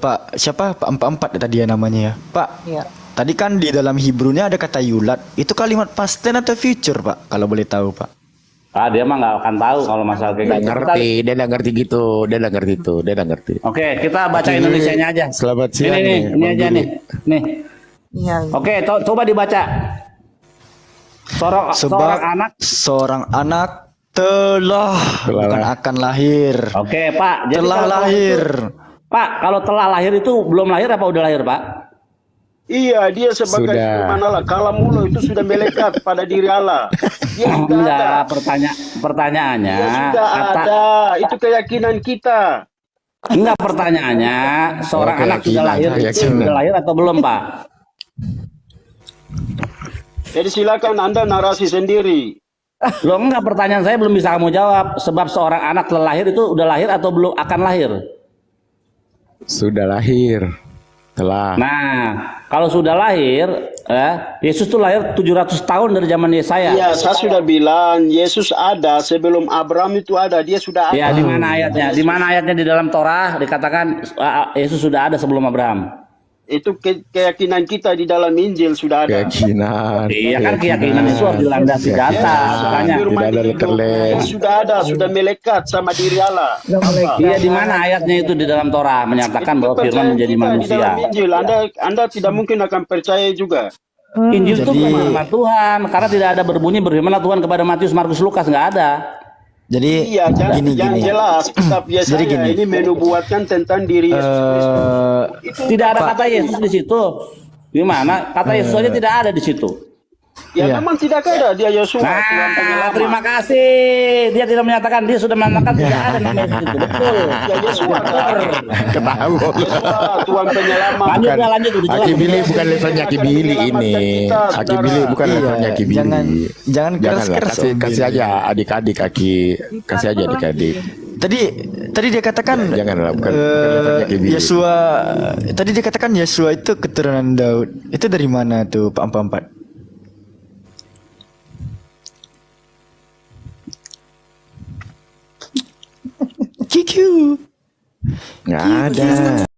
Pak siapa? Pak Empat tadi ya namanya ya. Pak.
Iya.
Tadi kan di dalam Hebrew-nya ada kata yulat. Itu kalimat past tense atau future, Pak? Kalau boleh tahu, Pak.
Dia mah nggak akan tahu kalau masalah kayak gitu.
Dia nggak ngerti gitu. Dia nggak ngerti.
Oke, kita baca Indonesianya aja.
Selamat siang.
Ini aja nih.
Iya.
Oke, coba dibaca.
Seorang anak telah bukan akan lahir.
Oke, Pak. Jadi
telah lahir.
Pak, kalau telah lahir itu belum lahir apa udah lahir, Pak?
Iya, dia sebagai firman Allah. Kalamullah itu sudah melekat pada diri Allah.
Enggak, pertanyaannya.
Dia sudah ada. Itu keyakinan kita.
Enggak, pertanyaannya. Seorang anak sudah lahir atau belum, Pak?
Jadi silakan Anda narasi sendiri.
Loh, enggak, pertanyaan saya belum bisa kamu jawab. Sebab seorang anak telah lahir itu udah lahir atau belum akan lahir?
Sudah lahir. Telah.
Nah, kalau sudah lahir, Yesus tuh lahir 700 tahun dari zaman Yesaya.
Iya, saya sudah bilang Yesus ada sebelum Abraham itu ada, dia sudah ada.
Ya, di mana ayatnya? Di mana ayatnya di dalam Torah dikatakan Yesus sudah ada sebelum Abraham?
Itu keyakinan kita di dalam Injil sudah ada.
Keyakinan.
Iya kan, keyakinan itu harus dilandasi data. Makanya
sudah ada, sudah melekat sama diri Allah.
Iya, di mana ayatnya itu di dalam Torah menyatakan bahwa Firman menjadi manusia.
Di dalam Injil, Anda tidak mungkin akan percaya juga.
Injil itu firman Tuhan, karena tidak ada berbunyi berfirmanlah Tuhan kepada Matius, Markus, Lukas, nggak ada.
Jadi
iya, yang jelas kitab Yesaya ini menubuatkan tentang diri Yesus Kristus.
Tidak ada kata Yesus di situ. Gimana? Kata Yesus aja tidak ada di situ.
Ya memang tidak ada dia Yosua.
Nah, terima kasih. Dia tidak menyatakan, dia sudah mengatakan tidak ada nama Yesus itu. Betul.
Ya Yosua
ketahu.
Tuhan penyelamat.
Lanjut.
Aki Billy bukan levelnya Aki Billy ini. Aki Billy bukan levelnya Aki Billy.
Jangan keras-keras.
Kasih aja adik-adik Aki. Kasih aja adik-adik.
Tadi dia katakan Yesua. Tadi dia katakan Yesua itu keturunan Daud. Itu dari mana tuh Pak Empat?
Nggak ada.